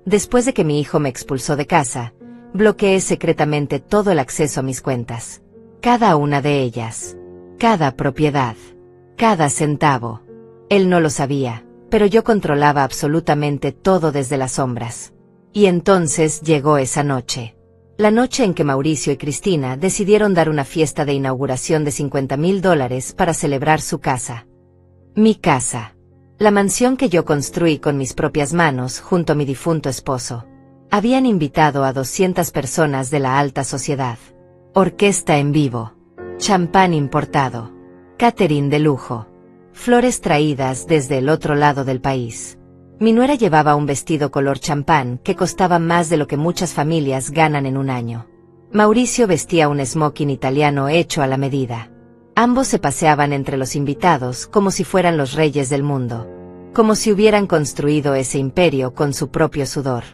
Después de que mi hijo me expulsó de casa, bloqueé secretamente todo el acceso a mis cuentas. Cada una de ellas. Cada propiedad. Cada centavo. Él no lo sabía, pero yo controlaba absolutamente todo desde las sombras. Y entonces llegó esa noche. La noche en que Mauricio y Cristina decidieron dar una fiesta de inauguración de $50,000 para celebrar su casa. Mi casa. La mansión que yo construí con mis propias manos junto a mi difunto esposo. Habían invitado a 200 personas de la alta sociedad. Orquesta en vivo. Champán importado. Catering de lujo. Flores traídas desde el otro lado del país. Mi nuera llevaba un vestido color champán que costaba más de lo que muchas familias ganan en un año. Mauricio vestía un smoking italiano hecho a la medida. Ambos se paseaban entre los invitados como si fueran los reyes del mundo. Como si hubieran construido ese imperio con su propio sudor.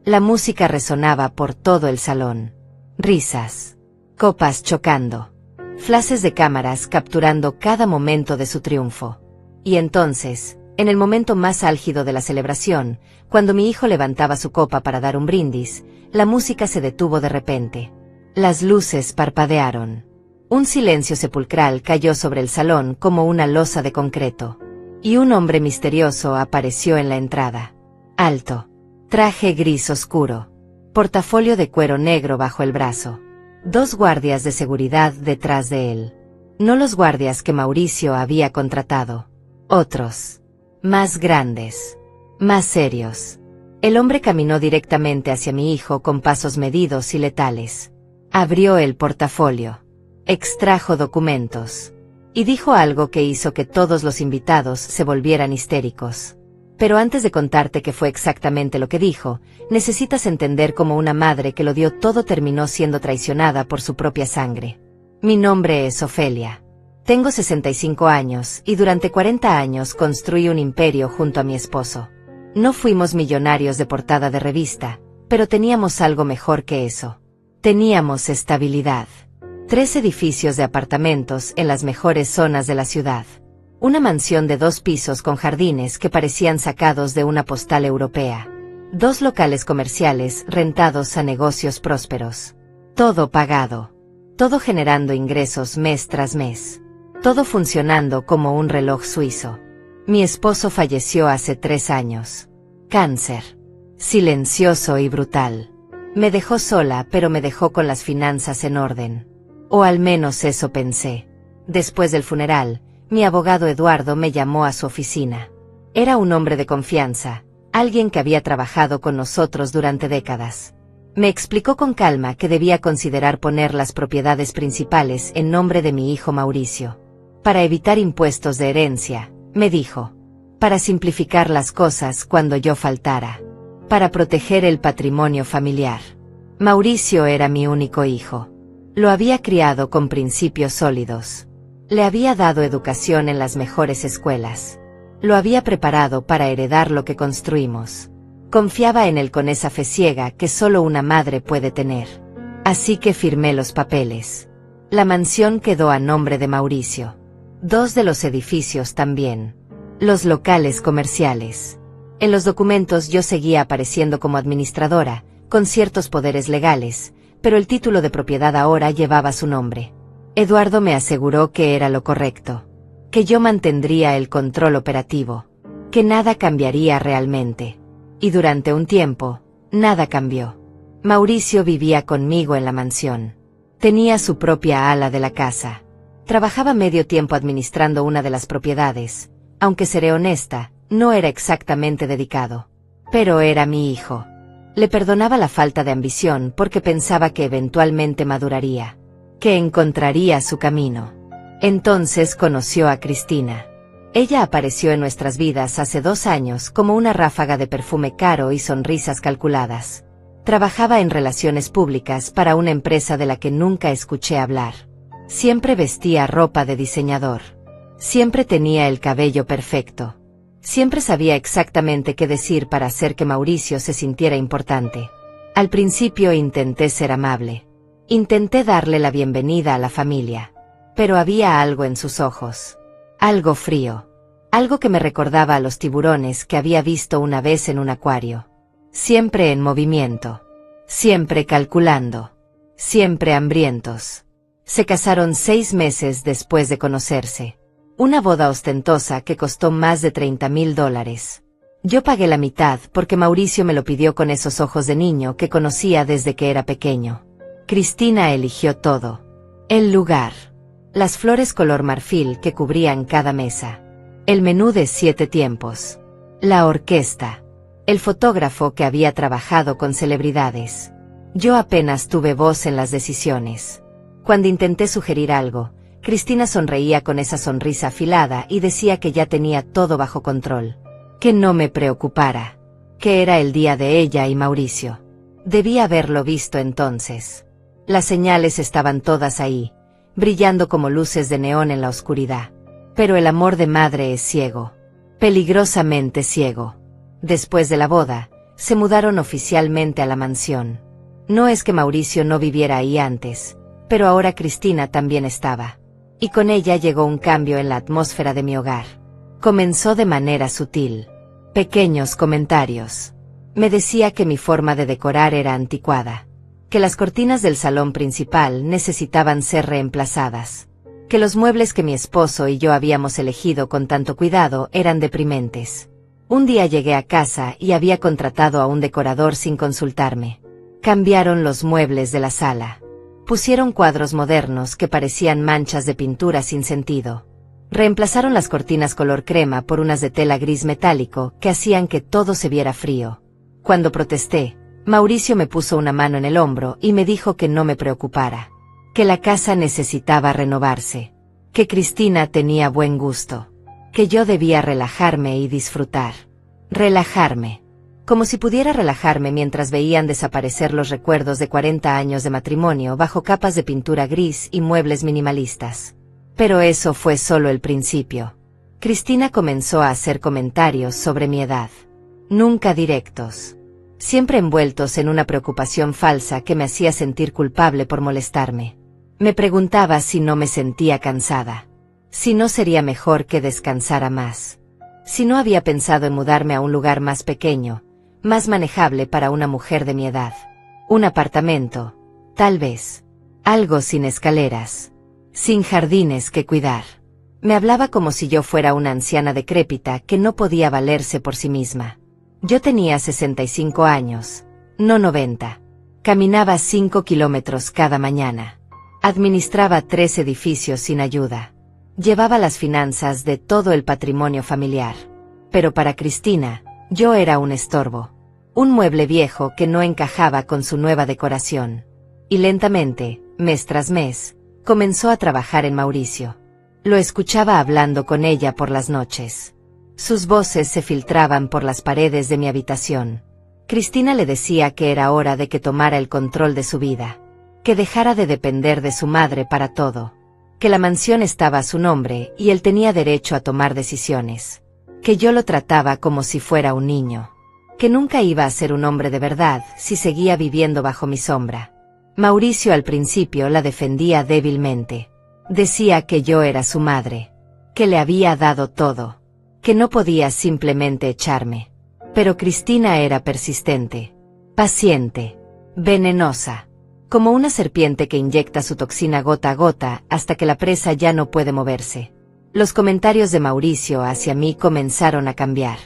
La música resonaba por todo el salón. Risas. Copas chocando. Flashes de cámaras capturando cada momento de su triunfo. Y entonces, en el momento más álgido de la celebración, cuando mi hijo levantaba su copa para dar un brindis, la música se detuvo de repente. Las luces parpadearon. Un silencio sepulcral cayó sobre el salón como una losa de concreto. Y un hombre misterioso apareció en la entrada. Alto. Traje gris oscuro. Portafolio de cuero negro bajo el brazo. 2 guardias de seguridad detrás de él. No los guardias que Mauricio había contratado. Otros. Más grandes. Más serios. El hombre caminó directamente hacia mi hijo con pasos medidos y letales. Abrió el portafolio. Extrajo documentos. Y dijo algo que hizo que todos los invitados se volvieran histéricos. Pero antes de contarte qué fue exactamente lo que dijo, necesitas entender cómo una madre que lo dio todo terminó siendo traicionada por su propia sangre. Mi nombre es Ofelia. Tengo 65 años y durante 40 años construí un imperio junto a mi esposo. No fuimos millonarios de portada de revista, pero teníamos algo mejor que eso. Teníamos estabilidad. 3 edificios de apartamentos en las mejores zonas de la ciudad. Una mansión de 2 pisos con jardines que parecían sacados de una postal europea. 2 locales comerciales rentados a negocios prósperos. Todo pagado. Todo generando ingresos mes tras mes. Todo funcionando como un reloj suizo. Mi esposo falleció hace 3 años. Cáncer. Silencioso y brutal. Me dejó sola, pero me dejó con las finanzas en orden. O al menos eso pensé. Después del funeral, mi abogado Eduardo me llamó a su oficina. Era un hombre de confianza, alguien que había trabajado con nosotros durante décadas. Me explicó con calma que debía considerar poner las propiedades principales en nombre de mi hijo Mauricio. Para evitar impuestos de herencia, me dijo. Para simplificar las cosas cuando yo faltara. Para proteger el patrimonio familiar. Mauricio era mi único hijo. Lo había criado con principios sólidos. Le había dado educación en las mejores escuelas. Lo había preparado para heredar lo que construimos. Confiaba en él con esa fe ciega que solo una madre puede tener. Así que firmé los papeles. La mansión quedó a nombre de Mauricio. 2 de los edificios también. Los locales comerciales. En los documentos yo seguía apareciendo como administradora, con ciertos poderes legales, pero el título de propiedad ahora llevaba su nombre. Eduardo me aseguró que era lo correcto, que yo mantendría el control operativo, que nada cambiaría realmente. Y durante un tiempo, nada cambió. Mauricio vivía conmigo en la mansión. Tenía su propia ala de la casa. Trabajaba medio tiempo administrando una de las propiedades, aunque seré honesta, no era exactamente dedicado. Pero era mi hijo. Le perdonaba la falta de ambición porque pensaba que eventualmente maduraría. Que encontraría su camino. Entonces conoció a Cristina. Ella apareció en nuestras vidas hace 2 años como una ráfaga de perfume caro y sonrisas calculadas. Trabajaba en relaciones públicas para una empresa de la que nunca escuché hablar. Siempre vestía ropa de diseñador. Siempre tenía el cabello perfecto. Siempre sabía exactamente qué decir para hacer que Mauricio se sintiera importante. Al principio intenté ser amable. Intenté darle la bienvenida a la familia. Pero había algo en sus ojos. Algo frío. Algo que me recordaba a los tiburones que había visto una vez en un acuario. siempre en movimiento, siempre calculando, siempre hambrientos. Se casaron 6 meses después de conocerse. Una boda ostentosa que costó más de $30,000. Yo pagué la mitad porque Mauricio me lo pidió con esos ojos de niño que conocía desde que era pequeño. Cristina eligió todo. El lugar. Las flores color marfil que cubrían cada mesa. El menú de 7 tiempos. La orquesta. El fotógrafo que había trabajado con celebridades. Yo apenas tuve voz en las decisiones. Cuando intenté sugerir algo, Cristina sonreía con esa sonrisa afilada y decía que ya tenía todo bajo control. Que no me preocupara. Que era el día de ella y Mauricio. Debía haberlo visto entonces. Las señales estaban todas ahí, brillando como luces de neón en la oscuridad. Pero el amor de madre es ciego. Peligrosamente ciego. Después de la boda, se mudaron oficialmente a la mansión. No es que Mauricio no viviera ahí antes, pero ahora Cristina también estaba. Y con ella llegó un cambio en la atmósfera de mi hogar. Comenzó de manera sutil. Pequeños comentarios. Me decía que mi forma de decorar era anticuada. Que las cortinas del salón principal necesitaban ser reemplazadas. Que los muebles que mi esposo y yo habíamos elegido con tanto cuidado eran deprimentes. Un día llegué a casa y había contratado a un decorador sin consultarme. Cambiaron los muebles de la sala. Pusieron cuadros modernos que parecían manchas de pintura sin sentido. Reemplazaron las cortinas color crema por unas de tela gris metálico que hacían que todo se viera frío. Cuando protesté, Mauricio me puso una mano en el hombro y me dijo que no me preocupara. Que la casa necesitaba renovarse. Que Cristina tenía buen gusto. Que yo debía relajarme y disfrutar. Relajarme. Como si pudiera relajarme mientras veían desaparecer los recuerdos de 40 años de matrimonio bajo capas de pintura gris y muebles minimalistas. Pero eso fue solo el principio. Cristina comenzó a hacer comentarios sobre mi edad. Nunca directos. Siempre envueltos en una preocupación falsa que me hacía sentir culpable por molestarme. Me preguntaba si no me sentía cansada. Si no sería mejor que descansara más. Si no había pensado en mudarme a un lugar más pequeño, más manejable para una mujer de mi edad. Un apartamento, tal vez. Algo sin escaleras. Sin jardines que cuidar. Me hablaba como si yo fuera una anciana decrépita que no podía valerse por sí misma. Yo tenía 65 años, no 90. Caminaba 5 kilómetros cada mañana. Administraba 3 edificios sin ayuda. Llevaba las finanzas de todo el patrimonio familiar. Pero para Cristina, yo era un estorbo. Un mueble viejo que no encajaba con su nueva decoración. Y lentamente, mes tras mes, comenzó a trabajar en Mauricio. Lo escuchaba hablando con ella por las noches. Sus voces se filtraban por las paredes de mi habitación. Cristina le decía que era hora de que tomara el control de su vida. Que dejara de depender de su madre para todo. Que la mansión estaba a su nombre y él tenía derecho a tomar decisiones. Que yo lo trataba como si fuera un niño. Que nunca iba a ser un hombre de verdad si seguía viviendo bajo mi sombra. Mauricio al principio la defendía débilmente. Decía que yo era su madre. Que le había dado todo. Que no podía simplemente echarme. Pero Cristina era persistente. Paciente. Venenosa. Como una serpiente que inyecta su toxina gota a gota hasta que la presa ya no puede moverse. Los comentarios de Mauricio hacia mí comenzaron a cambiar.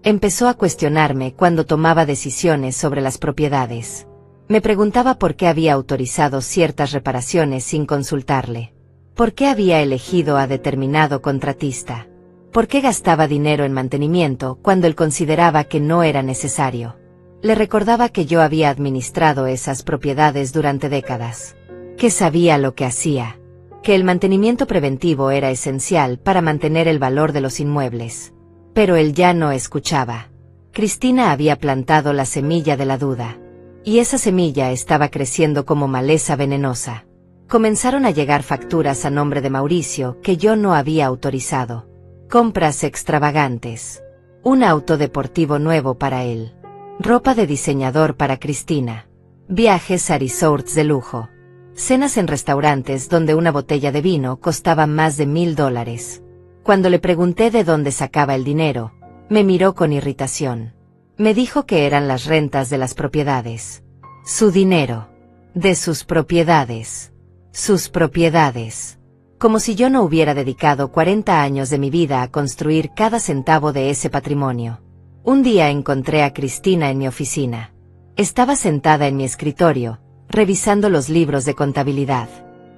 Empezó a cuestionarme cuando tomaba decisiones sobre las propiedades. Me preguntaba por qué había autorizado ciertas reparaciones sin consultarle. ¿Por qué había elegido a determinado contratista? ¿Por qué gastaba dinero en mantenimiento cuando él consideraba que no era necesario? Le recordaba que yo había administrado esas propiedades durante décadas. Que sabía lo que hacía. Que el mantenimiento preventivo era esencial para mantener el valor de los inmuebles. Pero él ya no escuchaba. Cristina había plantado la semilla de la duda. Y esa semilla estaba creciendo como maleza venenosa. Comenzaron a llegar facturas a nombre de Mauricio que yo no había autorizado. Compras extravagantes. Un auto deportivo nuevo para él. Ropa de diseñador para Cristina. Viajes a resorts de lujo. Cenas en restaurantes donde una botella de vino costaba más de $1,000. Cuando le pregunté de dónde sacaba el dinero, me miró con irritación. Me dijo que eran las rentas de las propiedades. Su dinero. De sus propiedades. Sus propiedades. Como si yo no hubiera dedicado 40 años de mi vida a construir cada centavo de ese patrimonio. Un día encontré a Cristina en mi oficina. Estaba sentada en mi escritorio, revisando los libros de contabilidad.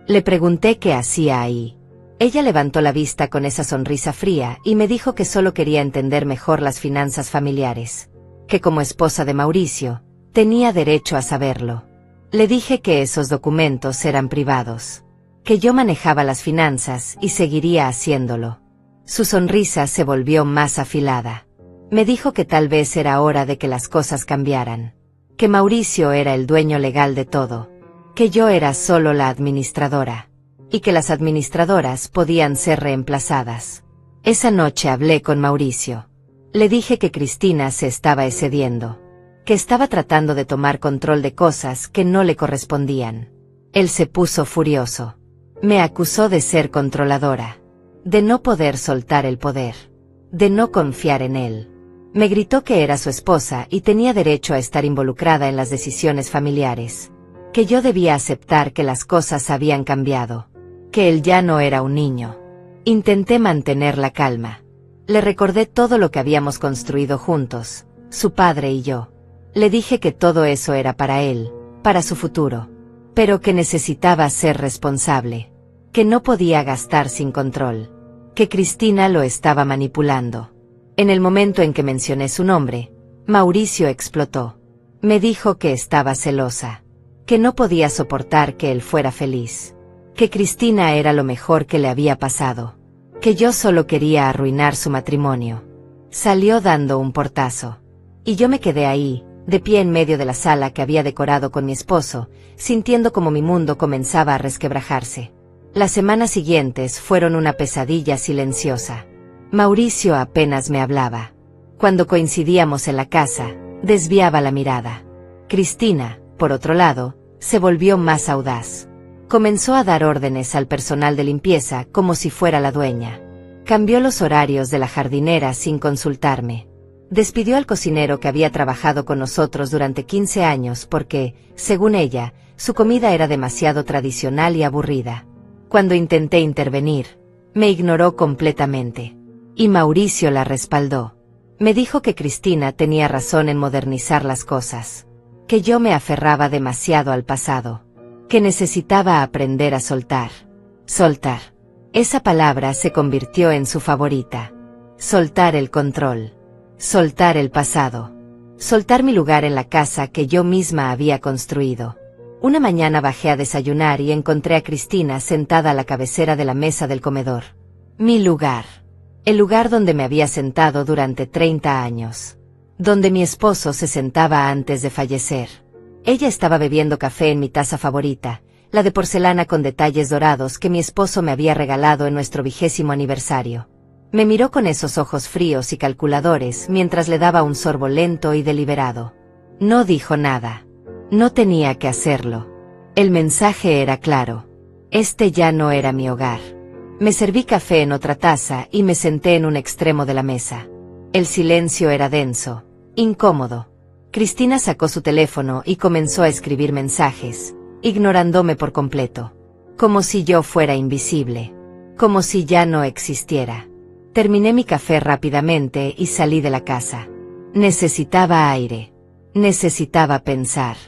Le pregunté qué hacía ahí. Ella levantó la vista con esa sonrisa fría y me dijo que solo quería entender mejor las finanzas familiares. Que como esposa de Mauricio, tenía derecho a saberlo. Le dije que esos documentos eran privados. Que yo manejaba las finanzas y seguiría haciéndolo. Su sonrisa se volvió más afilada. Me dijo que tal vez era hora de que las cosas cambiaran. Que Mauricio era el dueño legal de todo. Que yo era solo la administradora. Y que las administradoras podían ser reemplazadas. Esa noche hablé con Mauricio. Le dije que Cristina se estaba excediendo. Que estaba tratando de tomar control de cosas que no le correspondían. Él se puso furioso. Me acusó de ser controladora. De no poder soltar el poder. De no confiar en él. Me gritó que era su esposa y tenía derecho a estar involucrada en las decisiones familiares. Que yo debía aceptar que las cosas habían cambiado. Que él ya no era un niño. Intenté mantener la calma. Le recordé todo lo que habíamos construido juntos, su padre y yo. Le dije que todo eso era para él, para su futuro. Pero que necesitaba ser responsable. Que no podía gastar sin control. Que Cristina lo estaba manipulando. En el momento en que mencioné su nombre, Mauricio explotó. Me dijo que estaba celosa. Que no podía soportar que él fuera feliz. Que Cristina era lo mejor que le había pasado. Que yo solo quería arruinar su matrimonio. Salió dando un portazo. Y yo me quedé ahí, de pie en medio de la sala que había decorado con mi esposo, sintiendo como mi mundo comenzaba a resquebrajarse. Las semanas siguientes fueron una pesadilla silenciosa. Mauricio apenas me hablaba. Cuando coincidíamos en la casa, desviaba la mirada. Cristina, por otro lado, se volvió más audaz. Comenzó a dar órdenes al personal de limpieza como si fuera la dueña. Cambió los horarios de la jardinera sin consultarme. Despidió al cocinero que había trabajado con nosotros durante 15 años porque, según ella, su comida era demasiado tradicional y aburrida. Cuando intenté intervenir, me ignoró completamente. Y Mauricio la respaldó. Me dijo que Cristina tenía razón en modernizar las cosas. Que yo me aferraba demasiado al pasado. Que necesitaba aprender a soltar. Soltar. Esa palabra se convirtió en su favorita. Soltar el control. Soltar el pasado. Soltar mi lugar en la casa que yo misma había construido. Una mañana bajé a desayunar y encontré a Cristina sentada a la cabecera de la mesa del comedor. Mi lugar. El lugar donde me había sentado durante 30 años. Donde mi esposo se sentaba antes de fallecer. Ella estaba bebiendo café en mi taza favorita, la de porcelana con detalles dorados que mi esposo me había regalado en nuestro 20º aniversario. Me miró con esos ojos fríos y calculadores mientras le daba un sorbo lento y deliberado. No dijo nada. No tenía que hacerlo. El mensaje era claro. Este ya no era mi hogar. Me serví café en otra taza y me senté en un extremo de la mesa. El silencio era denso, incómodo. Cristina sacó su teléfono y comenzó a escribir mensajes, ignorándome por completo. Como si yo fuera invisible. Como si ya no existiera. Terminé mi café rápidamente y salí de la casa. Necesitaba aire. Necesitaba pensar.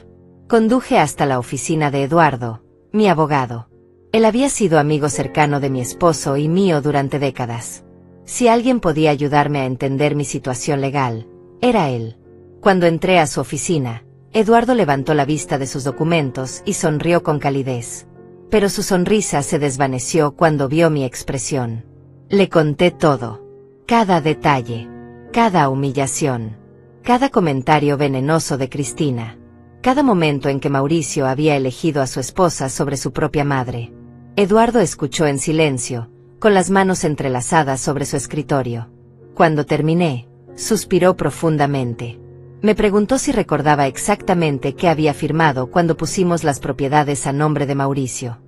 Conduje hasta la oficina de Eduardo, mi abogado. Él había sido amigo cercano de mi esposo y mío durante décadas. Si alguien podía ayudarme a entender mi situación legal, era él. Cuando entré a su oficina, Eduardo levantó la vista de sus documentos y sonrió con calidez. Pero su sonrisa se desvaneció cuando vio mi expresión. Le conté todo. Cada detalle. Cada humillación. Cada comentario venenoso de Cristina. Cada momento en que Mauricio había elegido a su esposa sobre su propia madre. Eduardo escuchó en silencio, con las manos entrelazadas sobre su escritorio. Cuando terminé, suspiró profundamente. Me preguntó si recordaba exactamente qué había firmado cuando pusimos las propiedades a nombre de Mauricio.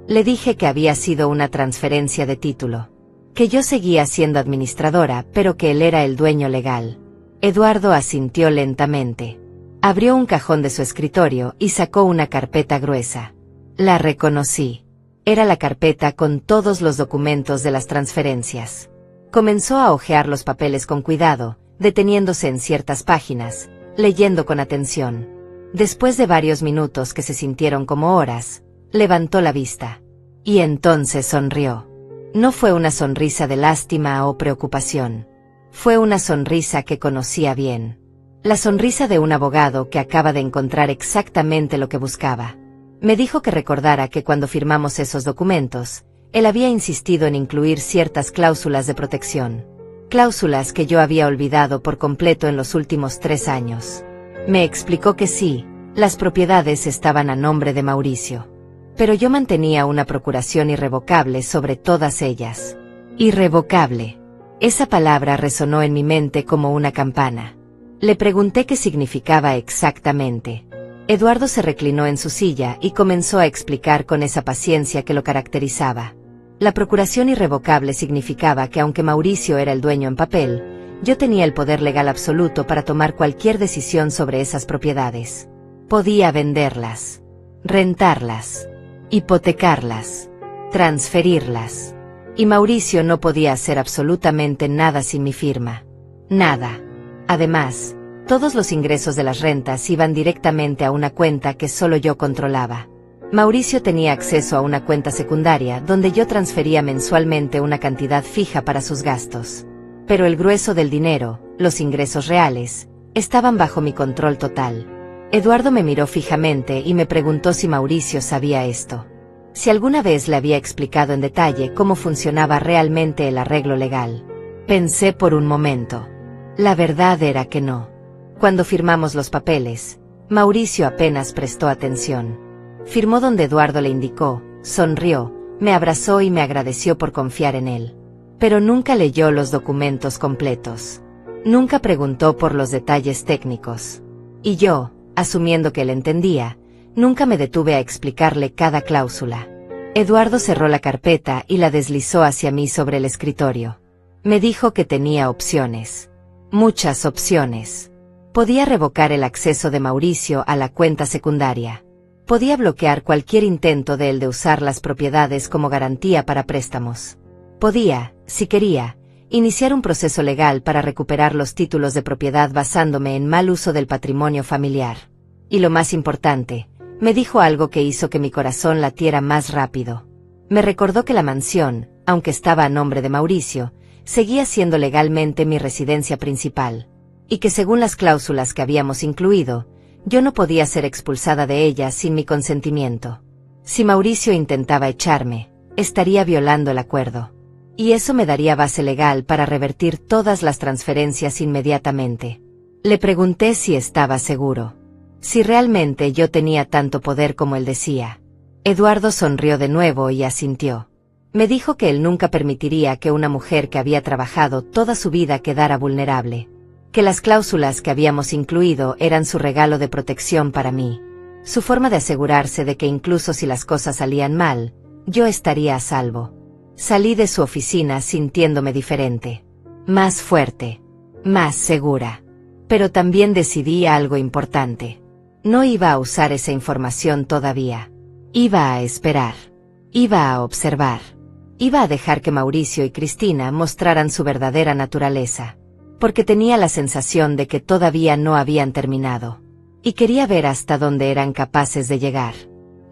Le dije que había sido una transferencia de título. Que yo seguía siendo administradora, pero que él era el dueño legal. Eduardo asintió lentamente. Abrió un cajón de su escritorio y sacó una carpeta gruesa. La reconocí. Era la carpeta con todos los documentos de las transferencias. Comenzó a hojear los papeles con cuidado, deteniéndose en ciertas páginas, leyendo con atención. Después de varios minutos que se sintieron como horas, levantó la vista. Y entonces sonrió. No fue una sonrisa de lástima o preocupación. Fue una sonrisa que conocía bien. La sonrisa de un abogado que acaba de encontrar exactamente lo que buscaba. Me dijo que recordara que cuando firmamos esos documentos, él había insistido en incluir ciertas cláusulas de protección. Cláusulas que yo había olvidado por completo en los últimos 3 años. Me explicó que sí, las propiedades estaban a nombre de Mauricio. Pero yo mantenía una procuración irrevocable sobre todas ellas. Irrevocable. Esa palabra resonó en mi mente como una campana. Le pregunté qué significaba exactamente. Eduardo se reclinó en su silla y comenzó a explicar con esa paciencia que lo caracterizaba. La procuración irrevocable significaba que aunque Mauricio era el dueño en papel, yo tenía el poder legal absoluto para tomar cualquier decisión sobre esas propiedades. Podía venderlas, rentarlas, hipotecarlas, transferirlas. Y Mauricio no podía hacer absolutamente nada sin mi firma. Nada. Además, todos los ingresos de las rentas iban directamente a una cuenta que solo yo controlaba. Mauricio tenía acceso a una cuenta secundaria donde yo transfería mensualmente una cantidad fija para sus gastos. Pero el grueso del dinero, los ingresos reales, estaban bajo mi control total. Eduardo me miró fijamente y me preguntó si Mauricio sabía esto. Si alguna vez le había explicado en detalle cómo funcionaba realmente el arreglo legal. Pensé por un momento. La verdad era que no. Cuando firmamos los papeles, Mauricio apenas prestó atención. Firmó donde Eduardo le indicó, sonrió, me abrazó y me agradeció por confiar en él. Pero nunca leyó los documentos completos. Nunca preguntó por los detalles técnicos. Y yo, asumiendo que él entendía, nunca me detuve a explicarle cada cláusula. Eduardo cerró la carpeta y la deslizó hacia mí sobre el escritorio. Me dijo que tenía opciones. Muchas opciones. Podía revocar el acceso de Mauricio a la cuenta secundaria. Podía bloquear cualquier intento de él de usar las propiedades como garantía para préstamos. Podía, si quería, iniciar un proceso legal para recuperar los títulos de propiedad basándome en mal uso del patrimonio familiar. Y lo más importante, me dijo algo que hizo que mi corazón latiera más rápido. Me recordó que la mansión, aunque estaba a nombre de Mauricio, seguía siendo legalmente mi residencia principal. Y que según las cláusulas que habíamos incluido, yo no podía ser expulsada de ella sin mi consentimiento. Si Mauricio intentaba echarme, estaría violando el acuerdo. Y eso me daría base legal para revertir todas las transferencias inmediatamente. Le pregunté si estaba seguro. Si realmente yo tenía tanto poder como él decía. Eduardo sonrió de nuevo y asintió. Me dijo que él nunca permitiría que una mujer que había trabajado toda su vida quedara vulnerable. Que las cláusulas que habíamos incluido eran su regalo de protección para mí. Su forma de asegurarse de que incluso si las cosas salían mal, yo estaría a salvo. Salí de su oficina sintiéndome diferente. Más fuerte. Más segura. Pero también decidí algo importante. No iba a usar esa información todavía. Iba a esperar. Iba a observar. Iba a dejar que Mauricio y Cristina mostraran su verdadera naturaleza. Porque tenía la sensación de que todavía no habían terminado. Y quería ver hasta dónde eran capaces de llegar.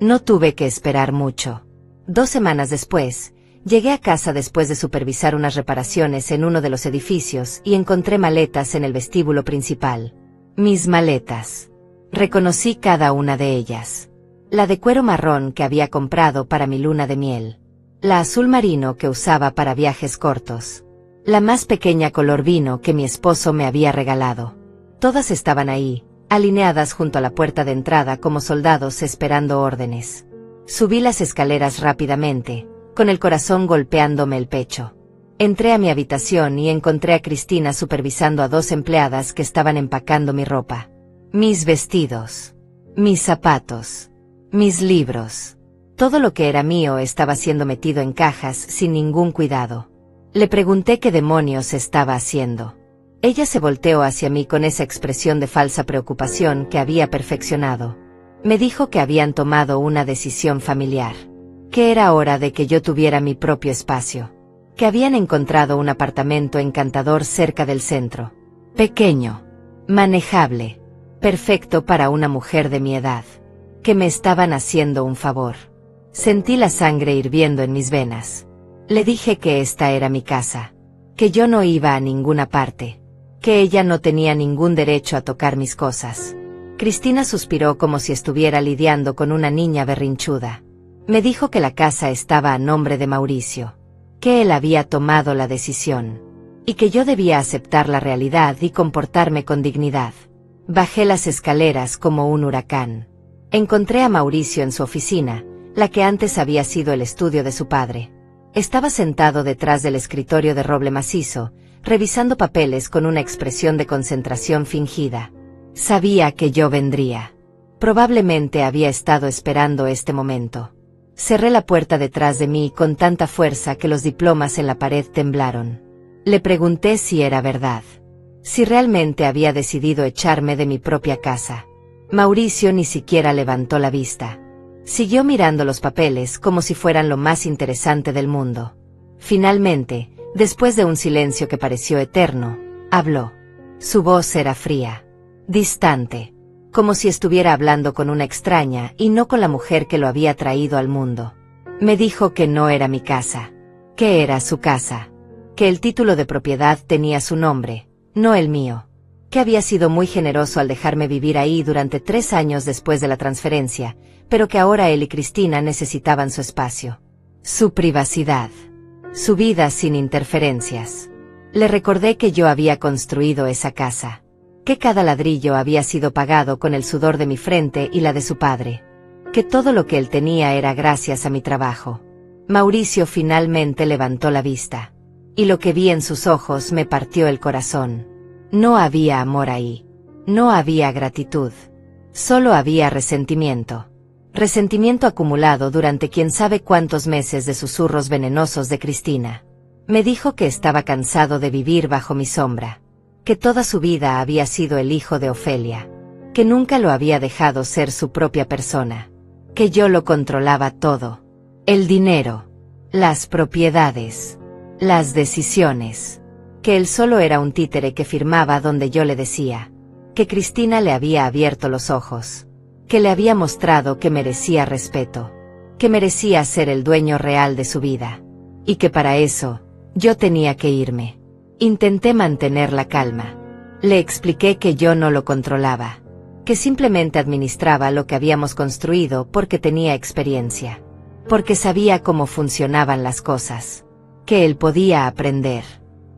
No tuve que esperar mucho. 2 semanas después, llegué a casa después de supervisar unas reparaciones en uno de los edificios y encontré maletas en el vestíbulo principal. Mis maletas. Reconocí cada una de ellas. La de cuero marrón que había comprado para mi luna de miel. La azul marino que usaba para viajes cortos. La más pequeña color vino que mi esposo me había regalado. Todas estaban ahí, alineadas junto a la puerta de entrada como soldados esperando órdenes. Subí las escaleras rápidamente, con el corazón golpeándome el pecho. Entré a mi habitación y encontré a Cristina supervisando a 2 empleadas que estaban empacando mi ropa. Mis vestidos. Mis zapatos. Mis libros. Todo lo que era mío estaba siendo metido en cajas sin ningún cuidado. Le pregunté qué demonios estaba haciendo. Ella se volteó hacia mí con esa expresión de falsa preocupación que había perfeccionado. Me dijo que habían tomado una decisión familiar, que era hora de que yo tuviera mi propio espacio, que habían encontrado un apartamento encantador cerca del centro, pequeño, manejable, perfecto para una mujer de mi edad, que me estaban haciendo un favor. Sentí la sangre hirviendo en mis venas. Le dije que esta era mi casa, que yo no iba a ninguna parte, que ella no tenía ningún derecho a tocar mis cosas. Cristina suspiró como si estuviera lidiando con una niña berrinchuda. Me dijo que la casa estaba a nombre de Mauricio, que él había tomado la decisión, y que yo debía aceptar la realidad y comportarme con dignidad. Bajé las escaleras como un huracán. Encontré a Mauricio en su oficina, la que antes había sido el estudio de su padre. Estaba sentado detrás del escritorio de roble macizo, revisando papeles con una expresión de concentración fingida. Sabía que yo vendría. Probablemente había estado esperando este momento. Cerré la puerta detrás de mí con tanta fuerza que los diplomas en la pared temblaron. Le pregunté si era verdad, si realmente había decidido echarme de mi propia casa. Mauricio ni siquiera levantó la vista. Siguió mirando los papeles como si fueran lo más interesante del mundo. Finalmente, después de un silencio que pareció eterno, habló. Su voz era fría, distante, como si estuviera hablando con una extraña y no con la mujer que lo había traído al mundo. Me dijo que no era mi casa, que era su casa, que el título de propiedad tenía su nombre, no el mío, que había sido muy generoso al dejarme vivir ahí durante 3 años después de la transferencia, pero que ahora él y Cristina necesitaban su espacio, su privacidad, su vida sin interferencias. Le recordé que yo había construido esa casa, que cada ladrillo había sido pagado con el sudor de mi frente y la de su padre, que todo lo que él tenía era gracias a mi trabajo. Mauricio finalmente levantó la vista, y lo que vi en sus ojos me partió el corazón. No había amor ahí, no había gratitud, solo había resentimiento. Resentimiento acumulado durante quién sabe cuántos meses de susurros venenosos de Cristina. Me dijo que estaba cansado de vivir bajo mi sombra, que toda su vida había sido el hijo de Ofelia, que nunca lo había dejado ser su propia persona, que yo lo controlaba todo, el dinero, las propiedades, las decisiones, que él solo era un títere que firmaba donde yo le decía, que Cristina le había abierto los ojos, que le había mostrado que merecía respeto, que merecía ser el dueño real de su vida, y que para eso, yo tenía que irme. Intenté mantener la calma. Le expliqué que yo no lo controlaba, que simplemente administraba lo que habíamos construido porque tenía experiencia, porque sabía cómo funcionaban las cosas, que él podía aprender,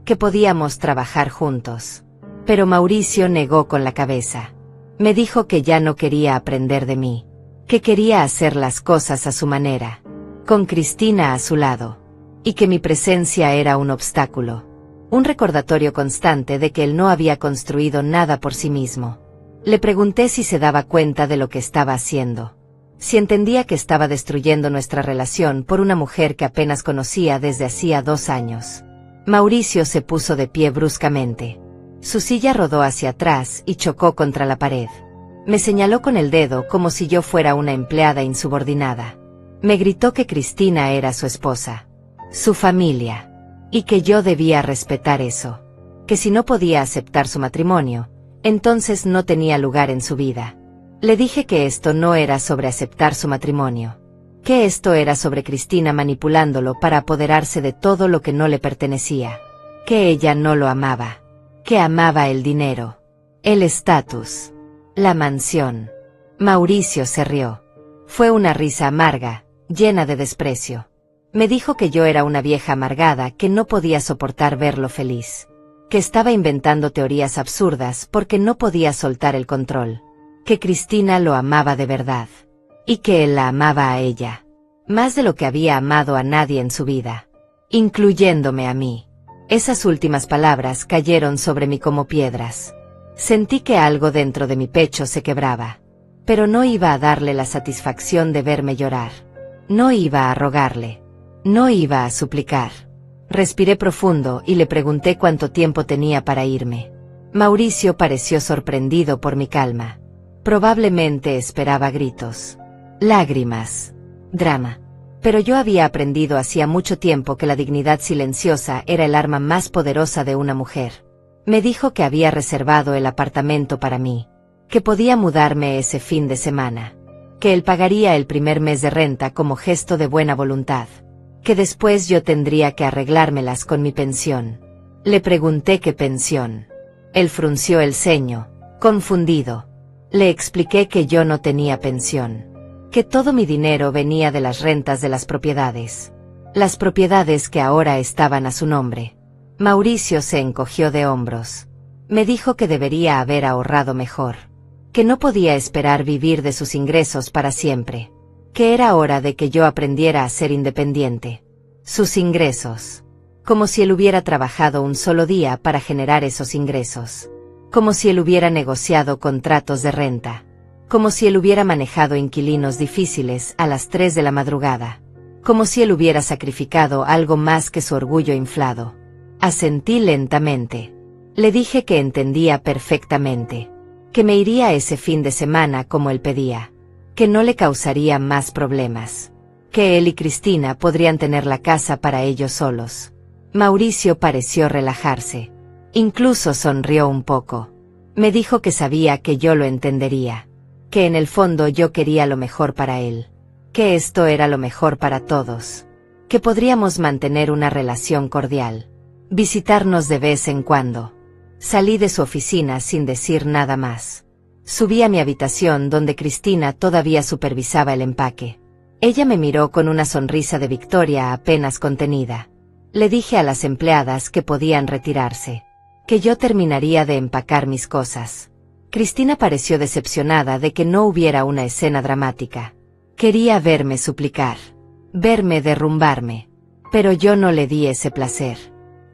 que podíamos trabajar juntos. Pero Mauricio negó con la cabeza. Me dijo que ya no quería aprender de mí, que quería hacer las cosas a su manera, con Cristina a su lado, y que mi presencia era un obstáculo, un recordatorio constante de que él no había construido nada por sí mismo. Le pregunté si se daba cuenta de lo que estaba haciendo, si entendía que estaba destruyendo nuestra relación por una mujer que apenas conocía desde hacía 2 años. Mauricio se puso de pie bruscamente. Su silla rodó hacia atrás y chocó contra la pared. Me señaló con el dedo como si yo fuera una empleada insubordinada. Me gritó que Cristina era su esposa, su familia, y que yo debía respetar eso, que si no podía aceptar su matrimonio, entonces no tenía lugar en su vida. Le dije que esto no era sobre aceptar su matrimonio, que esto era sobre Cristina manipulándolo para apoderarse de todo lo que no le pertenecía, que ella no lo amaba, que amaba el dinero, el estatus, la mansión. Mauricio se rió. Fue una risa amarga, llena de desprecio. Me dijo que yo era una vieja amargada que no podía soportar verlo feliz, que estaba inventando teorías absurdas porque no podía soltar el control, que Cristina lo amaba de verdad, y que él la amaba a ella, más de lo que había amado a nadie en su vida, incluyéndome a mí. Esas últimas palabras cayeron sobre mí como piedras. Sentí que algo dentro de mi pecho se quebraba, pero no iba a darle la satisfacción de verme llorar. No iba a rogarle. No iba a suplicar. Respiré profundo y le pregunté cuánto tiempo tenía para irme. Mauricio pareció sorprendido por mi calma. Probablemente esperaba gritos, lágrimas, drama. Pero yo había aprendido hacía mucho tiempo que la dignidad silenciosa era el arma más poderosa de una mujer. Me dijo que había reservado el apartamento para mí, que podía mudarme ese fin de semana, que él pagaría el primer mes de renta como gesto de buena voluntad, que después yo tendría que arreglármelas con mi pensión. Le pregunté qué pensión. Él frunció el ceño, confundido. Le expliqué que yo no tenía pensión, que todo mi dinero venía de las rentas de las propiedades que ahora estaban a su nombre. Mauricio se encogió de hombros. Me dijo que debería haber ahorrado mejor, que no podía esperar vivir de sus ingresos para siempre, que era hora de que yo aprendiera a ser independiente. Sus ingresos. Como si él hubiera trabajado un solo día para generar esos ingresos. Como si él hubiera negociado contratos de renta. Como si él hubiera manejado inquilinos difíciles a las 3 de la madrugada. Como si él hubiera sacrificado algo más que su orgullo inflado. Asentí lentamente. Le dije que entendía perfectamente. Que me iría ese fin de semana como él pedía. Que no le causaría más problemas. Que él y Cristina podrían tener la casa para ellos solos. Mauricio pareció relajarse. Incluso sonrió un poco. Me dijo que sabía que yo lo entendería. Que en el fondo yo quería lo mejor para él. Que esto era lo mejor para todos. Que podríamos mantener una relación cordial. Visitarnos de vez en cuando. Salí de su oficina sin decir nada más. Subí a mi habitación donde Cristina todavía supervisaba el empaque. Ella me miró con una sonrisa de victoria apenas contenida. Le dije a las empleadas que podían retirarse. Que yo terminaría de empacar mis cosas. Cristina pareció decepcionada de que no hubiera una escena dramática. Quería verme suplicar. Verme derrumbarme. Pero yo no le di ese placer.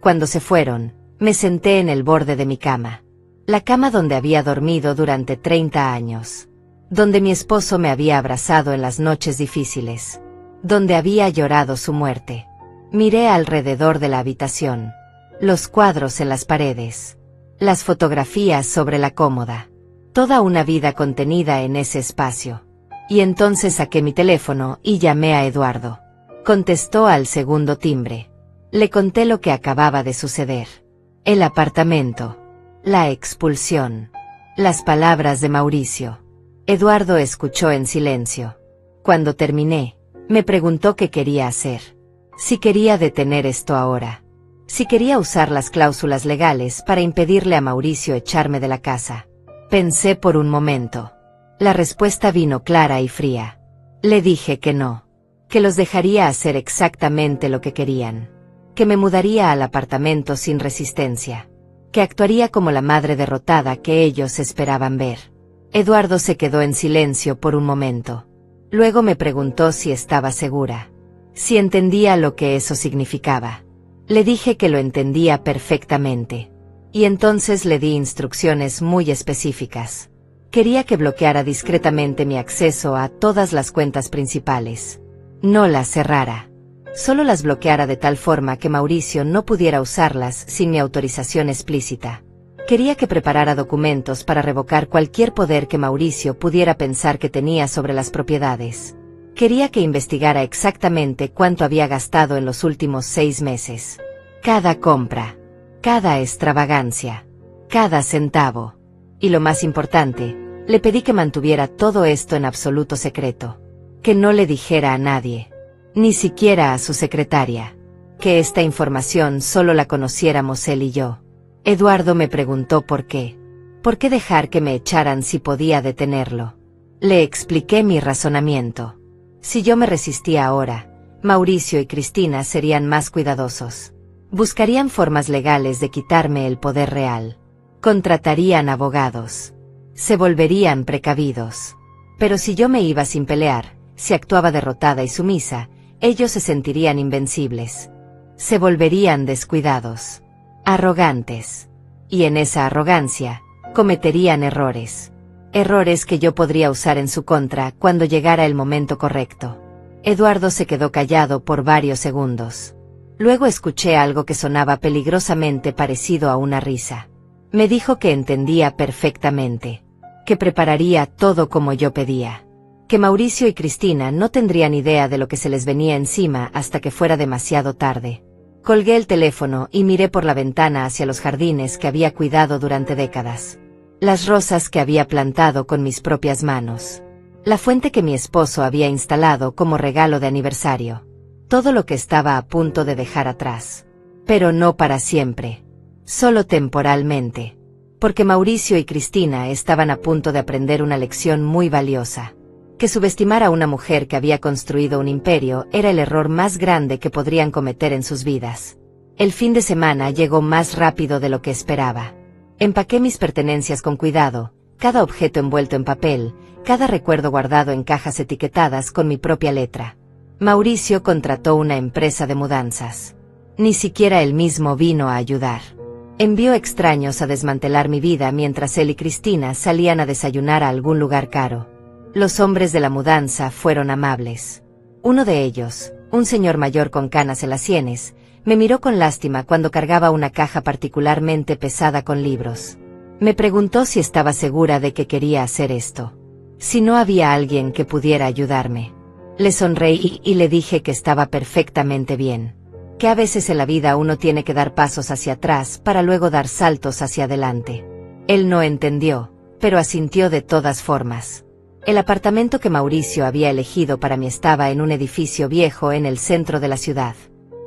Cuando se fueron, me senté en el borde de mi cama. La cama donde había dormido durante 30 años. Donde mi esposo me había abrazado en las noches difíciles. Donde había llorado su muerte. Miré alrededor de la habitación. Los cuadros en las paredes. Las fotografías sobre la cómoda. Toda una vida contenida en ese espacio. Y entonces saqué mi teléfono y llamé a Eduardo. Contestó al segundo timbre. Le conté lo que acababa de suceder. El apartamento. La expulsión. Las palabras de Mauricio. Eduardo escuchó en silencio. Cuando terminé, me preguntó qué quería hacer. Si quería detener esto ahora. Si quería usar las cláusulas legales para impedirle a Mauricio echarme de la casa. Pensé por un momento. La respuesta vino clara y fría. Le dije que no. Que los dejaría hacer exactamente lo que querían. Que me mudaría al apartamento sin resistencia. Que actuaría como la madre derrotada que ellos esperaban ver. Eduardo se quedó en silencio por un momento. Luego me preguntó si estaba segura. Si entendía lo que eso significaba. Le dije que lo entendía perfectamente. Y entonces le di instrucciones muy específicas. Quería que bloqueara discretamente mi acceso a todas las cuentas principales. No las cerrara. Solo las bloqueara de tal forma que Mauricio no pudiera usarlas sin mi autorización explícita. Quería que preparara documentos para revocar cualquier poder que Mauricio pudiera pensar que tenía sobre las propiedades. Quería que investigara exactamente cuánto había gastado en los últimos 6 meses. Cada compra. Cada extravagancia. Cada centavo. Y lo más importante, le pedí que mantuviera todo esto en absoluto secreto. Que no le dijera a nadie. Ni siquiera a su secretaria. Que esta información solo la conociéramos él y yo. Eduardo me preguntó por qué. ¿Por qué dejar que me echaran si podía detenerlo? Le expliqué mi razonamiento. Si yo me resistía ahora, Mauricio y Cristina serían más cuidadosos. Buscarían formas legales de quitarme el poder real. Contratarían abogados. Se volverían precavidos. Pero si yo me iba sin pelear, si actuaba derrotada y sumisa, ellos se sentirían invencibles. Se volverían descuidados. Arrogantes. Y en esa arrogancia, cometerían errores. Errores que yo podría usar en su contra cuando llegara el momento correcto. Eduardo se quedó callado por varios segundos. Luego escuché algo que sonaba peligrosamente parecido a una risa. Me dijo que entendía perfectamente, que prepararía todo como yo pedía, que Mauricio y Cristina no tendrían idea de lo que se les venía encima hasta que fuera demasiado tarde. Colgué el teléfono y miré por la ventana hacia los jardines que había cuidado durante décadas. Las rosas que había plantado con mis propias manos. La fuente que mi esposo había instalado como regalo de aniversario. Todo lo que estaba a punto de dejar atrás. Pero no para siempre. Solo temporalmente. Porque Mauricio y Cristina estaban a punto de aprender una lección muy valiosa. Que subestimar a una mujer que había construido un imperio era el error más grande que podrían cometer en sus vidas. El fin de semana llegó más rápido de lo que esperaba. Empaqué mis pertenencias con cuidado, cada objeto envuelto en papel, cada recuerdo guardado en cajas etiquetadas con mi propia letra. Mauricio contrató una empresa de mudanzas. Ni siquiera él mismo vino a ayudar. Envió extraños a desmantelar mi vida mientras él y Cristina salían a desayunar a algún lugar caro. Los hombres de la mudanza fueron amables. Uno de ellos, un señor mayor con canas en las sienes, me miró con lástima cuando cargaba una caja particularmente pesada con libros. Me preguntó si estaba segura de que quería hacer esto. Si no había alguien que pudiera ayudarme. Le sonreí y le dije que estaba perfectamente bien. Que a veces en la vida uno tiene que dar pasos hacia atrás para luego dar saltos hacia adelante. Él no entendió, pero asintió de todas formas. El apartamento que Mauricio había elegido para mí estaba en un edificio viejo en el centro de la ciudad.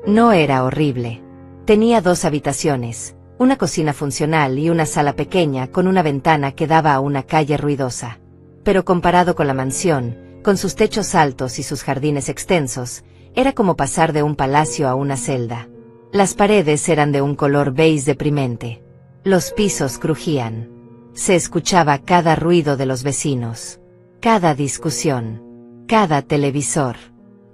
No era horrible. Tenía 2 habitaciones, una cocina funcional y una sala pequeña con una ventana que daba a una calle ruidosa. Pero comparado con la mansión, con sus techos altos y sus jardines extensos, era como pasar de un palacio a una celda. Las paredes eran de un color beige deprimente. Los pisos crujían. Se escuchaba cada ruido de los vecinos. Cada discusión, cada televisor,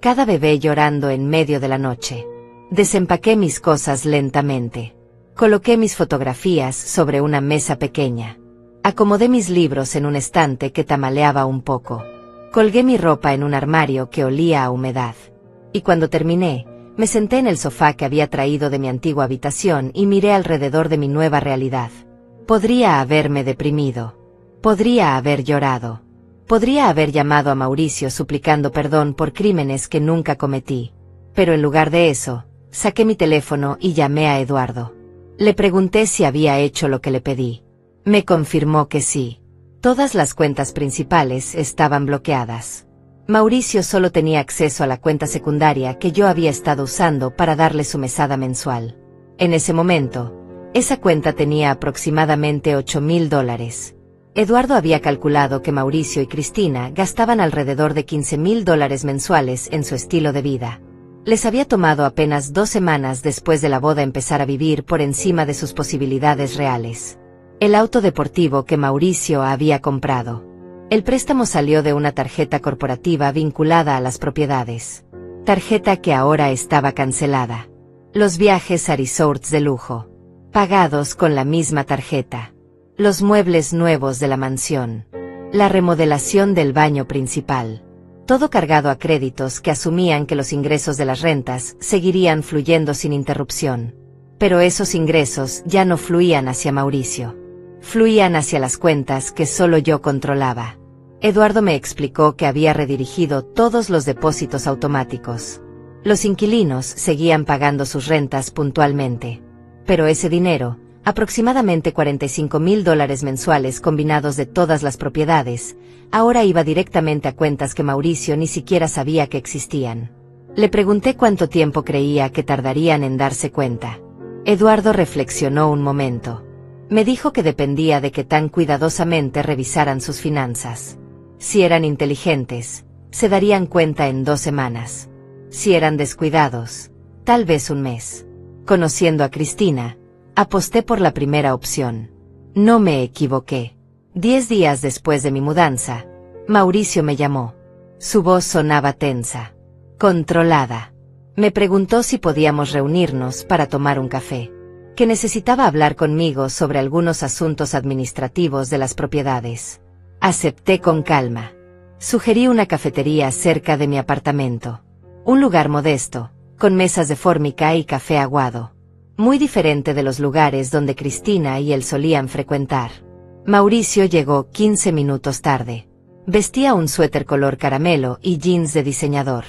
cada bebé llorando en medio de la noche. Desempaqué mis cosas lentamente. Coloqué mis fotografías sobre una mesa pequeña. Acomodé mis libros en un estante que tambaleaba un poco. Colgué mi ropa en un armario que olía a humedad. Y cuando terminé, me senté en el sofá que había traído de mi antigua habitación y miré alrededor de mi nueva realidad. Podría haberme deprimido. Podría haber llorado. Podría haber llamado a Mauricio suplicando perdón por crímenes que nunca cometí. Pero en lugar de eso, saqué mi teléfono y llamé a Eduardo. Le pregunté si había hecho lo que le pedí. Me confirmó que sí. Todas las cuentas principales estaban bloqueadas. Mauricio solo tenía acceso a la cuenta secundaria que yo había estado usando para darle su mesada mensual. En ese momento, esa cuenta tenía aproximadamente $8,000. Eduardo había calculado que Mauricio y Cristina gastaban alrededor de $15,000 mensuales en su estilo de vida. Les había tomado apenas 2 semanas después de la boda empezar a vivir por encima de sus posibilidades reales. El auto deportivo que Mauricio había comprado. El préstamo salió de una tarjeta corporativa vinculada a las propiedades. Tarjeta que ahora estaba cancelada. Los viajes a resorts de lujo. Pagados con la misma tarjeta. Los muebles nuevos de la mansión. La remodelación del baño principal. Todo cargado a créditos que asumían que los ingresos de las rentas seguirían fluyendo sin interrupción. Pero esos ingresos ya no fluían hacia Mauricio. Fluían hacia las cuentas que solo yo controlaba. Eduardo me explicó que había redirigido todos los depósitos automáticos. Los inquilinos seguían pagando sus rentas puntualmente. Pero ese dinero, aproximadamente $45,000 mensuales combinados de todas las propiedades, ahora iba directamente a cuentas que Mauricio ni siquiera sabía que existían. Le pregunté cuánto tiempo creía que tardarían en darse cuenta. Eduardo reflexionó un momento. Me dijo que dependía de que tan cuidadosamente revisaran sus finanzas. Si eran inteligentes, se darían cuenta en 2 semanas. Si eran descuidados, tal vez 1 mes. Conociendo a Cristina, aposté por la primera opción. No me equivoqué. 10 días después de mi mudanza, Mauricio me llamó. Su voz sonaba tensa, controlada. Me preguntó si podíamos reunirnos para tomar un café. Que necesitaba hablar conmigo sobre algunos asuntos administrativos de las propiedades. Acepté con calma. Sugerí una cafetería cerca de mi apartamento. Un lugar modesto, con mesas de fórmica y café aguado. muy diferente de los lugares donde Cristina y él solían frecuentar. Mauricio llegó 15 minutos tarde. Vestía un suéter color caramelo y jeans de diseñador.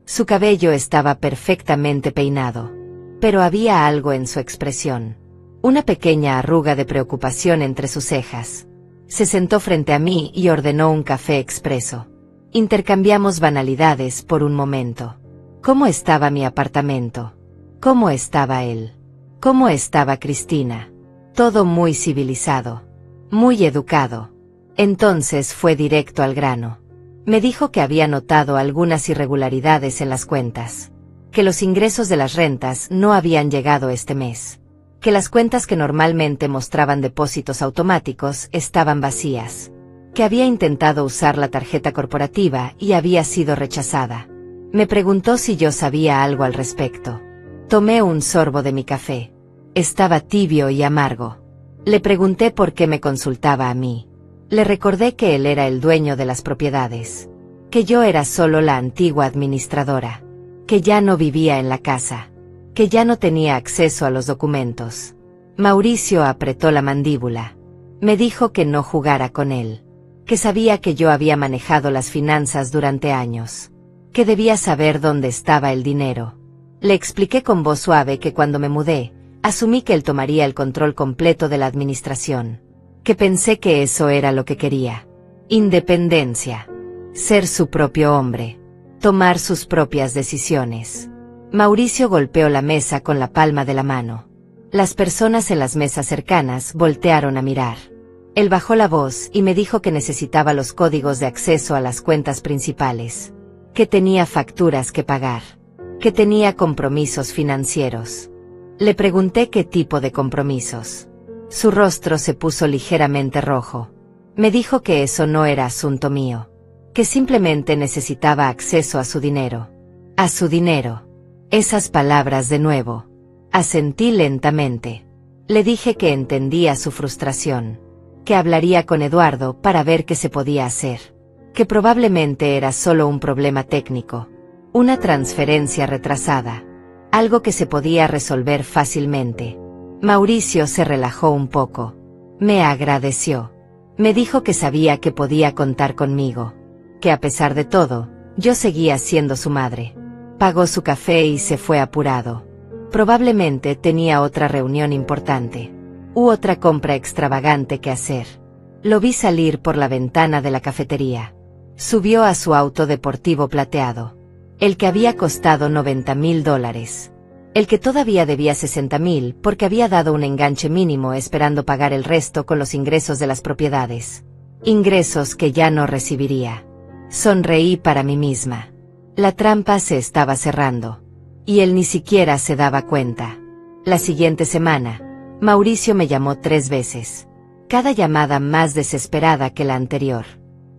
Su cabello estaba perfectamente peinado. Pero había algo en su expresión. Una pequeña arruga de preocupación entre sus cejas. Se sentó frente a mí y ordenó un café expreso. Intercambiamos banalidades por un momento. ¿Cómo estaba mi apartamento? ¿Cómo estaba él? ¿Cómo estaba Cristina? Todo muy civilizado. Muy educado. Entonces fue directo al grano. Me dijo que había notado algunas irregularidades en las cuentas. Que los ingresos de las rentas no habían llegado este mes. Que las cuentas que normalmente mostraban depósitos automáticos estaban vacías. Que había intentado usar la tarjeta corporativa y había sido rechazada. Me preguntó si yo sabía algo al respecto. Tomé un sorbo de mi café. Estaba tibio y amargo. Le pregunté por qué me consultaba a mí. Le recordé que él era el dueño de las propiedades. Que yo era solo la antigua administradora. Que ya no vivía en la casa. Que ya no tenía acceso a los documentos. Mauricio apretó la mandíbula. Me dijo que no jugara con él. Que sabía que yo había manejado las finanzas durante años. Que debía saber dónde estaba el dinero. Le expliqué con voz suave que cuando me mudé, asumí que él tomaría el control completo de la administración. Que pensé que eso era lo que quería. Independencia. Ser su propio hombre. Tomar sus propias decisiones. Mauricio golpeó la mesa con la palma de la mano. Las personas en las mesas cercanas voltearon a mirar. Él bajó la voz y me dijo que necesitaba los códigos de acceso a las cuentas principales. Que tenía facturas que pagar. Que tenía compromisos financieros. Le pregunté qué tipo de compromisos. Su rostro se puso ligeramente rojo. Me dijo que eso no era asunto mío. Que simplemente necesitaba acceso a su dinero. A su dinero. Esas palabras de nuevo. Asentí lentamente. Le dije que entendía su frustración. Que hablaría con Eduardo para ver qué se podía hacer. Que probablemente era solo un problema técnico. Una transferencia retrasada. Algo que se podía resolver fácilmente. Mauricio se relajó un poco. Me agradeció. Me dijo que sabía que podía contar conmigo. Que a pesar de todo, yo seguía siendo su madre. Pagó su café y se fue apurado. Probablemente tenía otra reunión importante. U otra compra extravagante que hacer. Lo vi salir por la ventana de la cafetería. Subió a su auto deportivo plateado. El que había costado $90,000. El que todavía debía $60,000 porque había dado un enganche mínimo esperando pagar el resto con los ingresos de las propiedades. Ingresos que ya no recibiría. Sonreí para mí misma. La trampa se estaba cerrando. Y él ni siquiera se daba cuenta. La siguiente semana, Mauricio me llamó 3 veces. Cada llamada más desesperada que la anterior.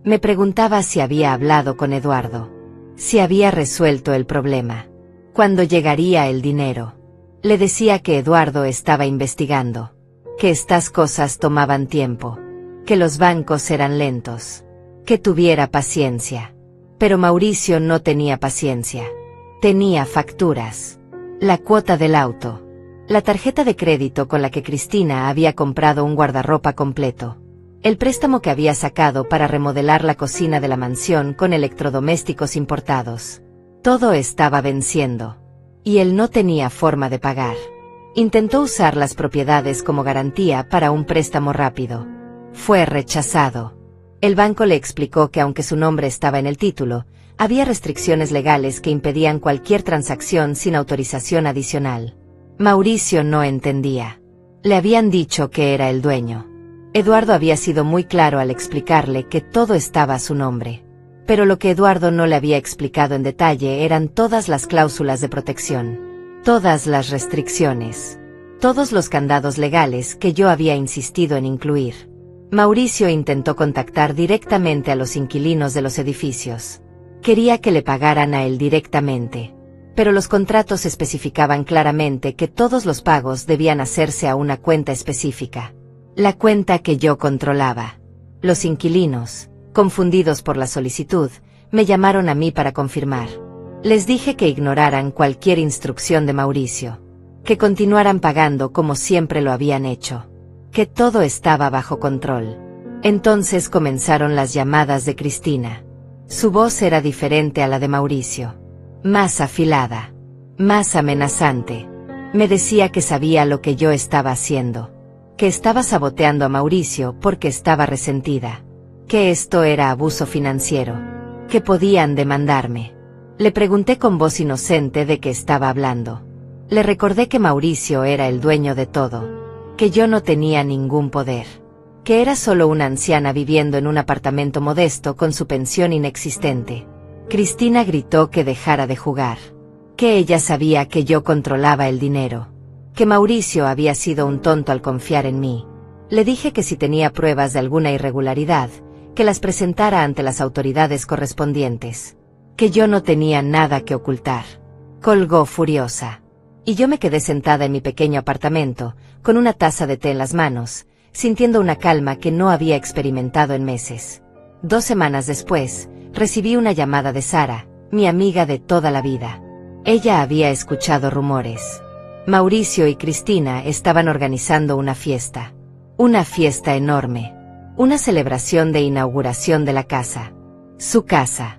Me preguntaba si había hablado con Eduardo. Si había resuelto el problema. ¿Cuándo llegaría el dinero? Le decía que Eduardo estaba investigando. Que estas cosas tomaban tiempo. Que los bancos eran lentos. Que tuviera paciencia. Pero Mauricio no tenía paciencia. Tenía facturas. La cuota del auto. La tarjeta de crédito con la que Cristina había comprado un guardarropa completo. El préstamo que había sacado para remodelar la cocina de la mansión con electrodomésticos importados. Todo estaba venciendo. Y él no tenía forma de pagar. Intentó usar las propiedades como garantía para un préstamo rápido. Fue rechazado. El banco le explicó que aunque su nombre estaba en el título, había restricciones legales que impedían cualquier transacción sin autorización adicional. Mauricio no entendía. Le habían dicho que era el dueño. Eduardo había sido muy claro al explicarle que todo estaba a su nombre. Pero lo que Eduardo no le había explicado en detalle eran todas las cláusulas de protección. Todas las restricciones. Todos los candados legales que yo había insistido en incluir. Mauricio intentó contactar directamente a los inquilinos de los edificios. Quería que le pagaran a él directamente. Pero los contratos especificaban claramente que todos los pagos debían hacerse a una cuenta específica. La cuenta que yo controlaba. Los inquilinos, confundidos por la solicitud, me llamaron a mí para confirmar. Les dije que ignoraran cualquier instrucción de Mauricio. que continuaran pagando como siempre lo habían hecho, que todo estaba bajo control. Entonces comenzaron las llamadas de Cristina. Su voz era diferente a la de Mauricio, más afilada, más amenazante. Me decía que sabía lo que yo estaba haciendo, que estaba saboteando a Mauricio porque estaba resentida, que esto era abuso financiero, que podían demandarme. Le pregunté con voz inocente de qué estaba hablando. Le recordé que Mauricio era el dueño de todo, que yo no tenía ningún poder, que era solo una anciana viviendo en un apartamento modesto con su pensión inexistente. Cristina gritó que dejara de jugar, que ella sabía que yo controlaba el dinero, que Mauricio había sido un tonto al confiar en mí. Le dije que si tenía pruebas de alguna irregularidad, que las presentara ante las autoridades correspondientes, que yo no tenía nada que ocultar. Colgó furiosa. Y yo me quedé sentada en mi pequeño apartamento, con una taza de té en las manos, sintiendo una calma que no había experimentado en meses. 2 semanas después, recibí una llamada de Sara, mi amiga de toda la vida. Ella había escuchado rumores. Mauricio y Cristina estaban organizando una fiesta enorme, una celebración de inauguración de la casa. Su casa.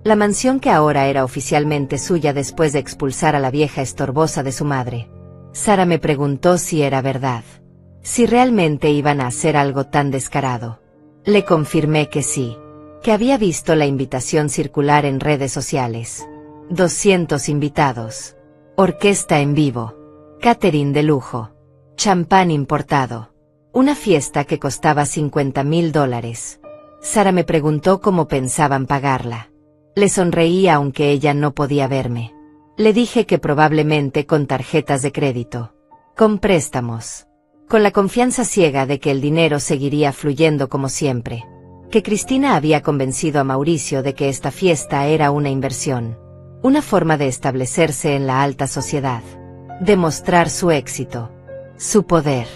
La mansión que ahora era oficialmente suya después de expulsar a la vieja estorbosa de su madre. Sara me preguntó si era verdad, si realmente iban a hacer algo tan descarado. Le confirmé que sí, que había visto la invitación circular en redes sociales. 200 invitados. Orquesta en vivo. Catering de lujo. Champán importado. Una fiesta que costaba $50,000. Sara me preguntó cómo pensaban pagarla. Le sonreí aunque ella no podía verme. Le dije que probablemente con tarjetas de crédito, con préstamos, con la confianza ciega de que el dinero seguiría fluyendo como siempre, que Cristina había convencido a Mauricio de que esta fiesta era una inversión, una forma de establecerse en la alta sociedad, de mostrar su éxito, su poder.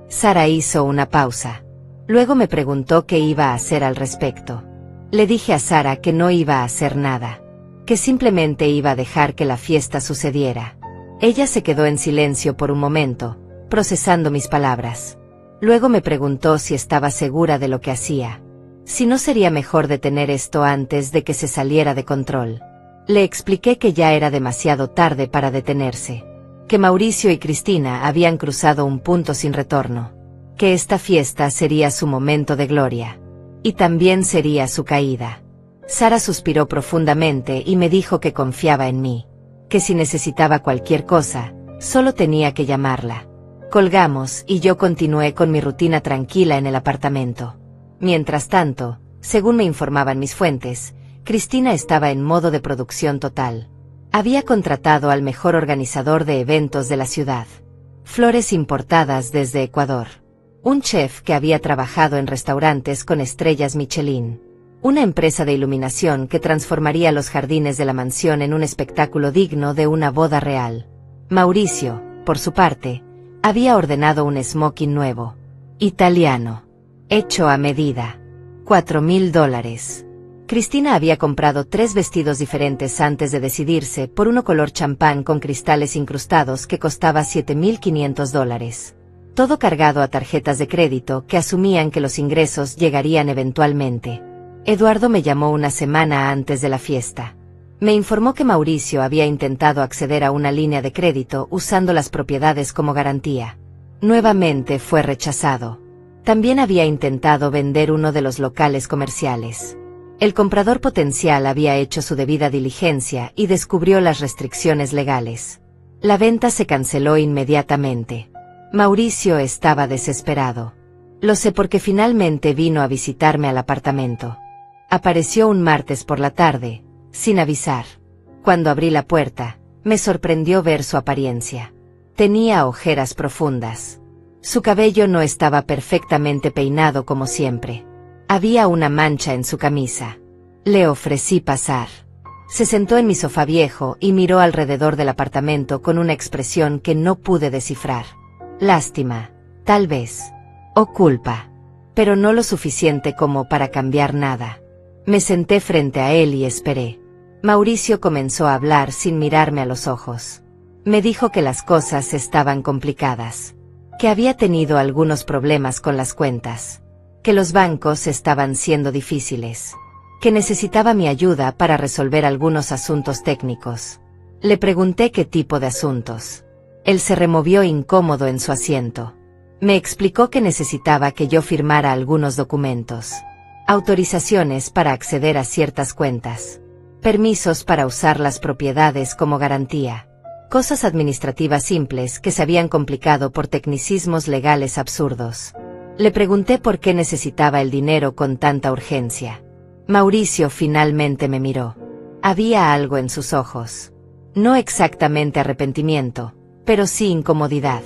Sara hizo una pausa. Luego me preguntó qué iba a hacer al respecto. Le dije a Sara que no iba a hacer nada, que simplemente iba a dejar que la fiesta sucediera. Ella se quedó en silencio por un momento, procesando mis palabras. Luego me preguntó si estaba segura de lo que hacía, si no sería mejor detener esto antes de que se saliera de control. Le expliqué que ya era demasiado tarde para detenerse, que Mauricio y Cristina habían cruzado un punto sin retorno, que esta fiesta sería su momento de gloria. Y también sería su caída. Sara suspiró profundamente y me dijo que confiaba en mí, que si necesitaba cualquier cosa, solo tenía que llamarla. Colgamos y yo continué con mi rutina tranquila en el apartamento. Mientras tanto, según me informaban mis fuentes, Cristina estaba en modo de producción total. Había contratado al mejor organizador de eventos de la ciudad. Flores importadas desde Ecuador. Un chef que había trabajado en restaurantes con estrellas Michelin. Una empresa de iluminación que transformaría los jardines de la mansión en un espectáculo digno de una boda real. Mauricio, por su parte, había ordenado un smoking nuevo, italiano, hecho a medida. $4,000. Cristina había comprado 3 vestidos diferentes antes de decidirse por uno color champán con cristales incrustados que costaba $7,500. Todo cargado a tarjetas de crédito que asumían que los ingresos llegarían eventualmente. Eduardo me llamó una semana antes de la fiesta. Me informó que Mauricio había intentado acceder a una línea de crédito usando las propiedades como garantía. Nuevamente fue rechazado. También había intentado vender uno de los locales comerciales. El comprador potencial había hecho su debida diligencia y descubrió las restricciones legales. La venta se canceló inmediatamente. Mauricio estaba desesperado. Lo sé porque finalmente vino a visitarme al apartamento. Apareció un martes por la tarde, sin avisar. Cuando abrí la puerta, me sorprendió ver su apariencia. Tenía ojeras profundas. Su cabello no estaba perfectamente peinado como siempre. Había una mancha en su camisa. Le ofrecí pasar. Se sentó en mi sofá viejo y miró alrededor del apartamento con una expresión que no pude descifrar. Lástima, tal vez. O culpa. Pero no lo suficiente como para cambiar nada. Me senté frente a él y esperé. Mauricio comenzó a hablar sin mirarme a los ojos. Me dijo que las cosas estaban complicadas, que había tenido algunos problemas con las cuentas, que los bancos estaban siendo difíciles, que necesitaba mi ayuda para resolver algunos asuntos técnicos. Le pregunté qué tipo de asuntos. Él se removió incómodo en su asiento. Me explicó que necesitaba que yo firmara algunos documentos, autorizaciones para acceder a ciertas cuentas, permisos para usar las propiedades como garantía, cosas administrativas simples que se habían complicado por tecnicismos legales absurdos. Le pregunté por qué necesitaba el dinero con tanta urgencia. Mauricio finalmente me miró. Había algo en sus ojos. No exactamente arrepentimiento, pero sí incomodidad.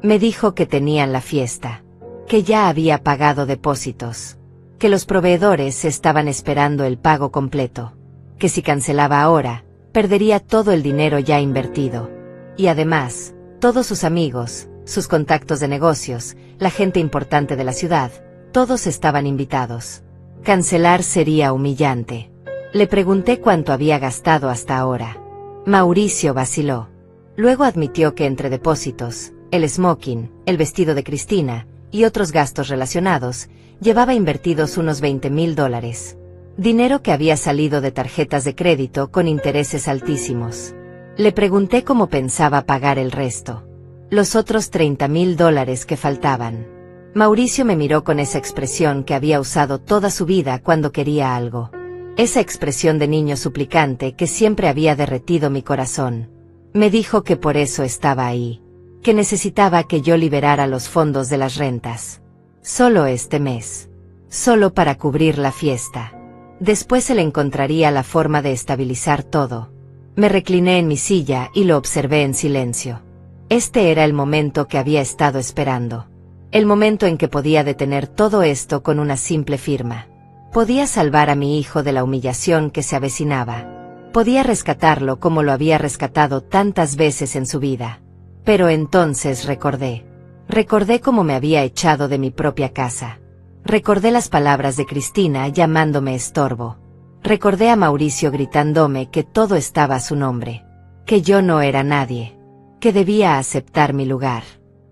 Me dijo que tenían la fiesta, que ya había pagado depósitos, que los proveedores estaban esperando el pago completo, que si cancelaba ahora, perdería todo el dinero ya invertido. Y además, todos sus amigos, sus contactos de negocios, la gente importante de la ciudad, todos estaban invitados. Cancelar sería humillante. Le pregunté cuánto había gastado hasta ahora. Mauricio vaciló. Luego admitió que entre depósitos, el smoking, el vestido de Cristina, y otros gastos relacionados, llevaba invertidos unos $20,000. Dinero que había salido de tarjetas de crédito con intereses altísimos. Le pregunté cómo pensaba pagar el resto. Los otros $30,000 que faltaban. Mauricio me miró con esa expresión que había usado toda su vida cuando quería algo. Esa expresión de niño suplicante que siempre había derretido mi corazón. Me dijo que por eso estaba ahí, que necesitaba que yo liberara los fondos de las rentas. Solo este mes. Solo para cubrir la fiesta. Después él encontraría la forma de estabilizar todo. Me recliné en mi silla y lo observé en silencio. Este era el momento que había estado esperando. El momento en que podía detener todo esto con una simple firma. Podía salvar a mi hijo de la humillación que se avecinaba. Podía rescatarlo como lo había rescatado tantas veces en su vida. Pero entonces recordé. Recordé cómo me había echado de mi propia casa. Recordé las palabras de Cristina llamándome estorbo. Recordé a Mauricio gritándome que todo estaba a su nombre. Que yo no era nadie. Que debía aceptar mi lugar.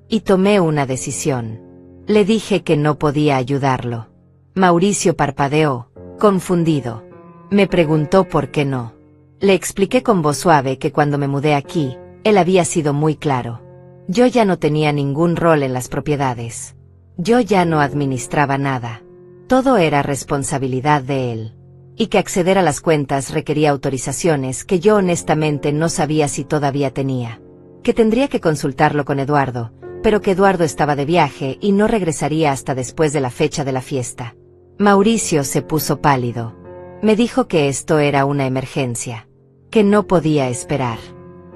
Y tomé una decisión. Le dije que no podía ayudarlo. Mauricio parpadeó, confundido. Me preguntó por qué no. Le expliqué con voz suave que cuando me mudé aquí, él había sido muy claro. Yo ya no tenía ningún rol en las propiedades. Yo ya no administraba nada. Todo era responsabilidad de él. Y que acceder a las cuentas requería autorizaciones que yo honestamente no sabía si todavía tenía. Que tendría que consultarlo con Eduardo, pero que Eduardo estaba de viaje y no regresaría hasta después de la fecha de la fiesta. Mauricio se puso pálido. Me dijo que esto era una emergencia, que no podía esperar.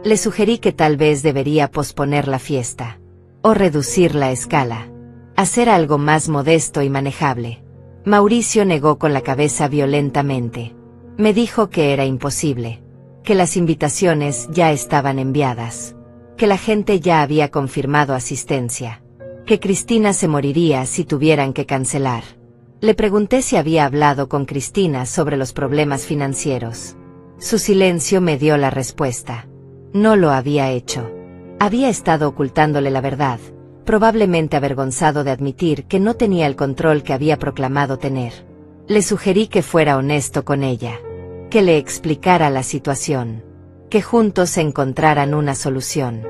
Le sugerí que tal vez debería posponer la fiesta, o reducir la escala, hacer algo más modesto y manejable. Mauricio negó con la cabeza violentamente. Me dijo que era imposible, que las invitaciones ya estaban enviadas, que la gente ya había confirmado asistencia, que Cristina se moriría si tuvieran que cancelar. Le pregunté si había hablado con Cristina sobre los problemas financieros. Su silencio me dio la respuesta. No lo había hecho. Había estado ocultándole la verdad, probablemente avergonzado de admitir que no tenía el control que había proclamado tener. Le sugerí que fuera honesto con ella, que le explicara la situación, que juntos encontraran una solución.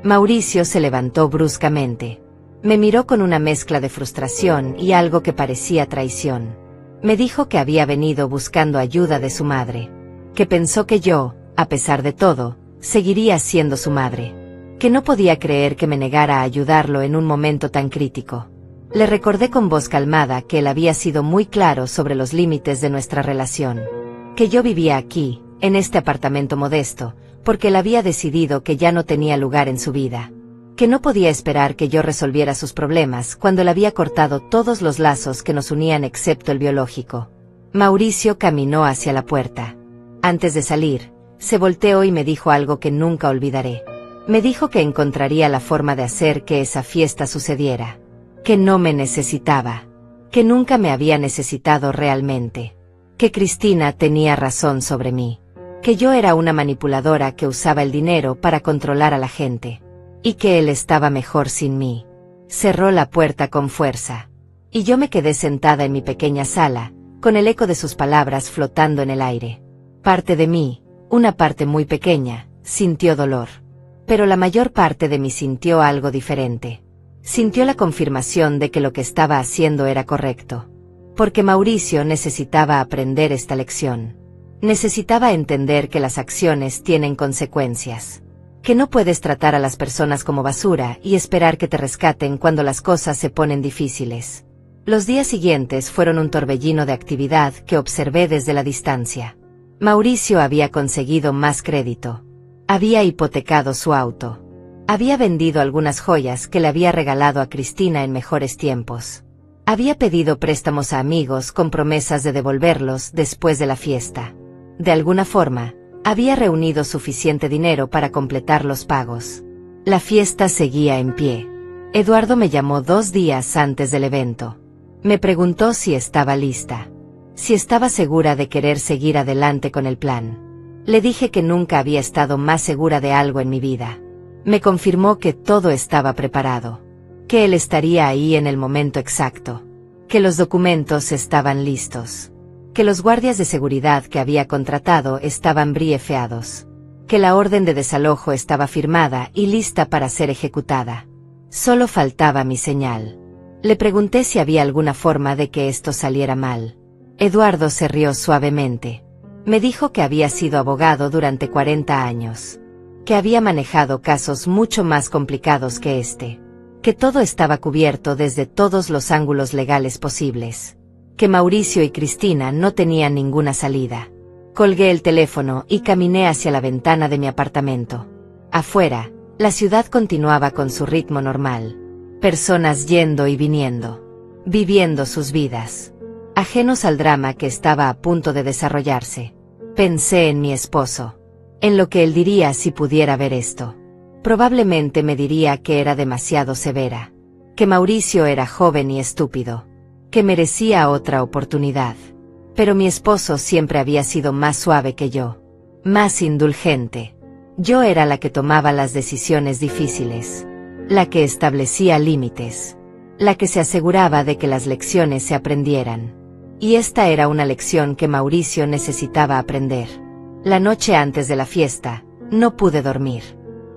Mauricio se levantó bruscamente. Me miró con una mezcla de frustración y algo que parecía traición. Me dijo que había venido buscando ayuda de su madre, que pensó que yo, a pesar de todo, seguiría siendo su madre, que no podía creer que me negara a ayudarlo en un momento tan crítico. Le recordé con voz calmada que él había sido muy claro sobre los límites de nuestra relación, que yo vivía aquí, en este apartamento modesto, porque él había decidido que ya no tenía lugar en su vida, que no podía esperar que yo resolviera sus problemas cuando él había cortado todos los lazos que nos unían excepto el biológico. Mauricio caminó hacia la puerta. Antes de salir, se volteó y me dijo algo que nunca olvidaré. Me dijo que encontraría la forma de hacer que esa fiesta sucediera, que no me necesitaba, que nunca me había necesitado realmente, que Cristina tenía razón sobre mí, que yo era una manipuladora que usaba el dinero para controlar a la gente, y que él estaba mejor sin mí. Cerró la puerta con fuerza, y yo me quedé sentada en mi pequeña sala, con el eco de sus palabras flotando en el aire. Parte de mí, una parte muy pequeña, sintió dolor. Pero la mayor parte de mí sintió algo diferente. Sintió la confirmación de que lo que estaba haciendo era correcto. Porque Mauricio necesitaba aprender esta lección. Necesitaba entender que las acciones tienen consecuencias. Que no puedes tratar a las personas como basura y esperar que te rescaten cuando las cosas se ponen difíciles. Los días siguientes fueron un torbellino de actividad que observé desde la distancia. Mauricio había conseguido más crédito. Había hipotecado su auto. Había vendido algunas joyas que le había regalado a Cristina en mejores tiempos. Había pedido préstamos a amigos con promesas de devolverlos después de la fiesta. De alguna forma, había reunido suficiente dinero para completar los pagos. La fiesta seguía en pie. Eduardo me llamó 2 días antes del evento. Me preguntó si estaba lista. Si estaba segura de querer seguir adelante con el plan. Le dije que nunca había estado más segura de algo en mi vida. Me confirmó que todo estaba preparado. Que él estaría ahí en el momento exacto. Que los documentos estaban listos. Que los guardias de seguridad que había contratado estaban briefeados. Que la orden de desalojo estaba firmada y lista para ser ejecutada. Solo faltaba mi señal. Le pregunté si había alguna forma de que esto saliera mal. Eduardo se rió suavemente. Me dijo que había sido abogado durante 40 años. Que había manejado casos mucho más complicados que este. Que todo estaba cubierto desde todos los ángulos legales posibles. Que Mauricio y Cristina no tenían ninguna salida. Colgué el teléfono y caminé hacia la ventana de mi apartamento. Afuera, la ciudad continuaba con su ritmo normal. Personas yendo y viniendo. Viviendo sus vidas. Ajenos al drama que estaba a punto de desarrollarse. Pensé en mi esposo. En lo que él diría si pudiera ver esto. Probablemente me diría que era demasiado severa. Que Mauricio era joven y estúpido. Que merecía otra oportunidad. Pero mi esposo siempre había sido más suave que yo. Más indulgente. Yo era la que tomaba las decisiones difíciles. La que establecía límites. La que se aseguraba de que las lecciones se aprendieran. Y esta era una lección que Mauricio necesitaba aprender. La noche antes de la fiesta, no pude dormir.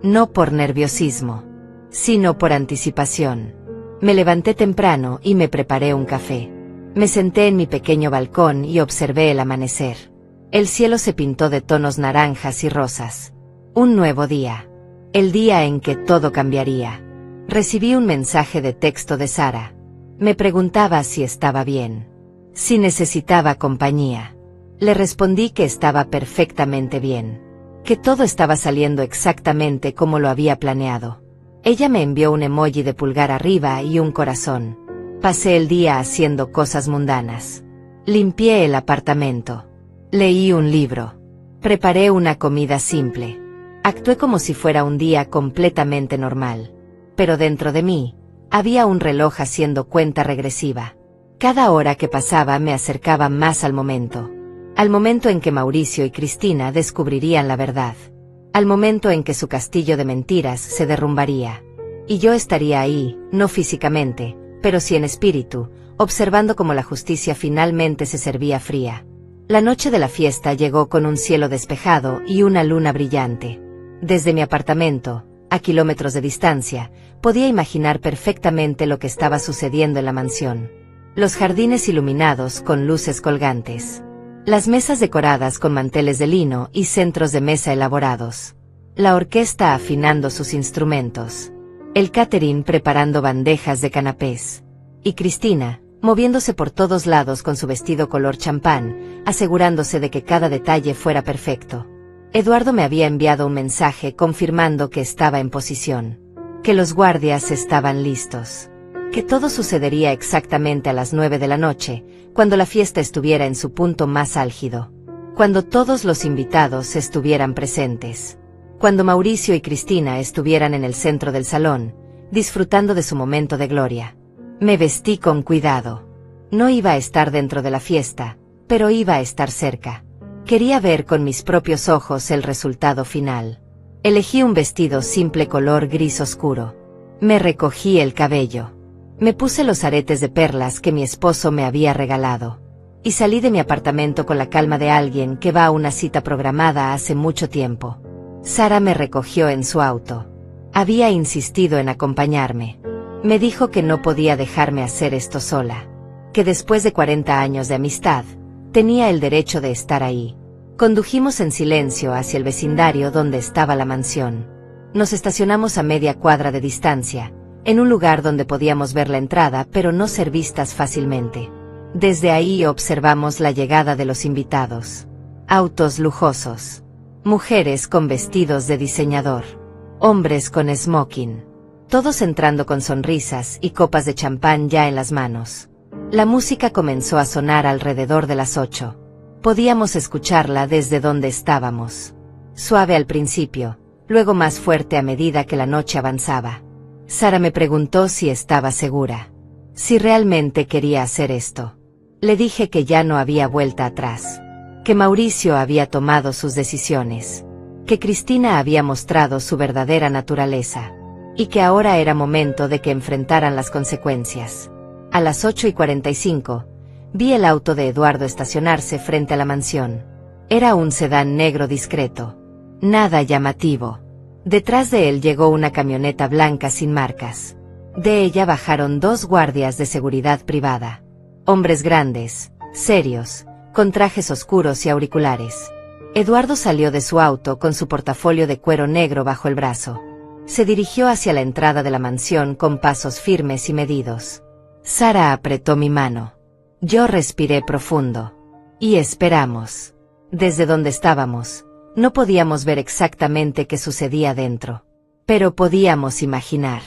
No por nerviosismo, sino por anticipación. Me levanté temprano y me preparé un café. Me senté en mi pequeño balcón y observé el amanecer. El cielo se pintó de tonos naranjas y rosas. Un nuevo día. El día en que todo cambiaría. Recibí un mensaje de texto de Sara. Me preguntaba si estaba bien. Si necesitaba compañía. Le respondí que estaba perfectamente bien. Que todo estaba saliendo exactamente como lo había planeado. Ella me envió un emoji de pulgar arriba y un corazón. Pasé el día haciendo cosas mundanas. Limpié el apartamento. Leí un libro. Preparé una comida simple. Actué como si fuera un día completamente normal. Pero dentro de mí, había un reloj haciendo cuenta regresiva. Cada hora que pasaba me acercaba más al momento. Al momento en que Mauricio y Cristina descubrirían la verdad. Al momento en que su castillo de mentiras se derrumbaría. Y yo estaría ahí, no físicamente, pero sí en espíritu, observando cómo la justicia finalmente se servía fría. La noche de la fiesta llegó con un cielo despejado y una luna brillante. Desde mi apartamento, a kilómetros de distancia, podía imaginar perfectamente lo que estaba sucediendo en la mansión. Los jardines iluminados con luces colgantes. Las mesas decoradas con manteles de lino y centros de mesa elaborados. La orquesta afinando sus instrumentos. El catering preparando bandejas de canapés. Y Cristina, moviéndose por todos lados con su vestido color champán, asegurándose de que cada detalle fuera perfecto. Eduardo me había enviado un mensaje confirmando que estaba en posición. Que los guardias estaban listos. Que todo sucedería exactamente a las 9 de la noche, cuando la fiesta estuviera en su punto más álgido. Cuando todos los invitados estuvieran presentes. Cuando Mauricio y Cristina estuvieran en el centro del salón, disfrutando de su momento de gloria. Me vestí con cuidado. No iba a estar dentro de la fiesta, pero iba a estar cerca. Quería ver con mis propios ojos el resultado final. Elegí un vestido simple color gris oscuro. Me recogí el cabello. Me puse los aretes de perlas que mi esposo me había regalado. Y salí de mi apartamento con la calma de alguien que va a una cita programada hace mucho tiempo. Sara me recogió en su auto. Había insistido en acompañarme. Me dijo que no podía dejarme hacer esto sola. Que después de 40 años de amistad, tenía el derecho de estar ahí. Condujimos en silencio hacia el vecindario donde estaba la mansión. Nos estacionamos a media cuadra de distancia, en un lugar donde podíamos ver la entrada pero no ser vistas fácilmente. Desde ahí observamos la llegada de los invitados. Autos lujosos. Mujeres con vestidos de diseñador. Hombres con smoking. Todos entrando con sonrisas y copas de champán ya en las manos. La música comenzó a sonar alrededor de las 8. Podíamos escucharla desde donde estábamos. Suave al principio, luego más fuerte a medida que la noche avanzaba. Sara me preguntó si estaba segura. Si realmente quería hacer esto. Le dije que ya no había vuelta atrás. Que Mauricio había tomado sus decisiones. Que Cristina había mostrado su verdadera naturaleza. Y que ahora era momento de que enfrentaran las consecuencias. A las 8:45, vi el auto de Eduardo estacionarse frente a la mansión. Era un sedán negro discreto. Nada llamativo. Detrás de él llegó una camioneta blanca sin marcas. De ella bajaron 2 guardias de seguridad privada. Hombres grandes, serios, con trajes oscuros y auriculares. Eduardo salió de su auto con su portafolio de cuero negro bajo el brazo. Se dirigió hacia la entrada de la mansión con pasos firmes y medidos. Sara apretó mi mano. Yo respiré profundo. Y esperamos. Desde donde estábamos, no podíamos ver exactamente qué sucedía dentro. Pero podíamos imaginar.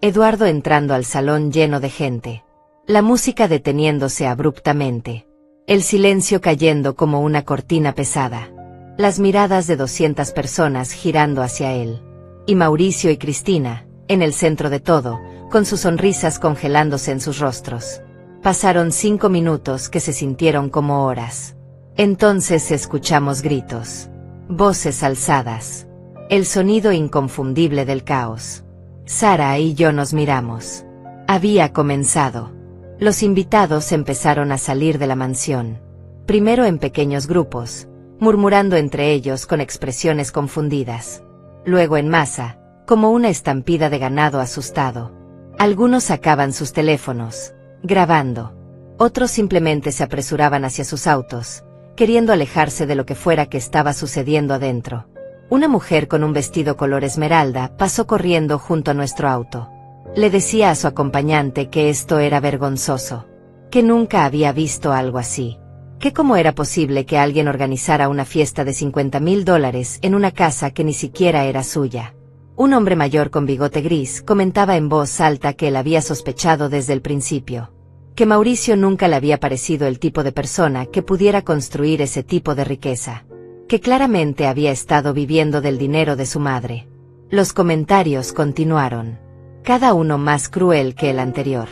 Eduardo entrando al salón lleno de gente. La música deteniéndose abruptamente. El silencio cayendo como una cortina pesada. Las miradas de 200 personas girando hacia él. Y Mauricio y Cristina, en el centro de todo, con sus sonrisas congelándose en sus rostros. Pasaron 5 minutos que se sintieron como horas. Entonces escuchamos gritos. Voces alzadas. El sonido inconfundible del caos. Sara y yo nos miramos. Había comenzado. Los invitados empezaron a salir de la mansión. Primero en pequeños grupos, murmurando entre ellos con expresiones confundidas. Luego en masa, como una estampida de ganado asustado. Algunos sacaban sus teléfonos, grabando. Otros simplemente se apresuraban hacia sus autos, queriendo alejarse de lo que fuera que estaba sucediendo adentro. Una mujer con un vestido color esmeralda pasó corriendo junto a nuestro auto. Le decía a su acompañante que esto era vergonzoso, que nunca había visto algo así, que cómo era posible que alguien organizara una fiesta de $50,000 en una casa que ni siquiera era suya. Un hombre mayor con bigote gris comentaba en voz alta que él había sospechado desde el principio, que Mauricio nunca le había parecido el tipo de persona que pudiera construir ese tipo de riqueza, que claramente había estado viviendo del dinero de su madre. Los comentarios continuaron, cada uno más cruel que el anterior,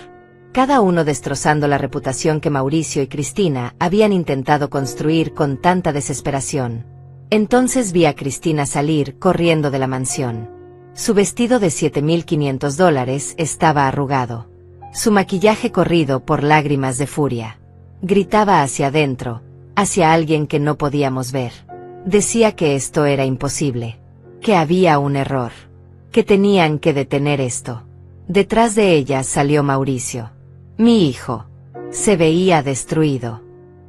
cada uno destrozando la reputación que Mauricio y Cristina habían intentado construir con tanta desesperación. Entonces vi a Cristina salir corriendo de la mansión. Su vestido de $7,500 estaba arrugado. Su maquillaje corrido por lágrimas de furia. Gritaba hacia adentro, hacia alguien que no podíamos ver. Decía que esto era imposible. Que había un error. Que tenían que detener esto. Detrás de ella salió Mauricio. Mi hijo. Se veía destruido.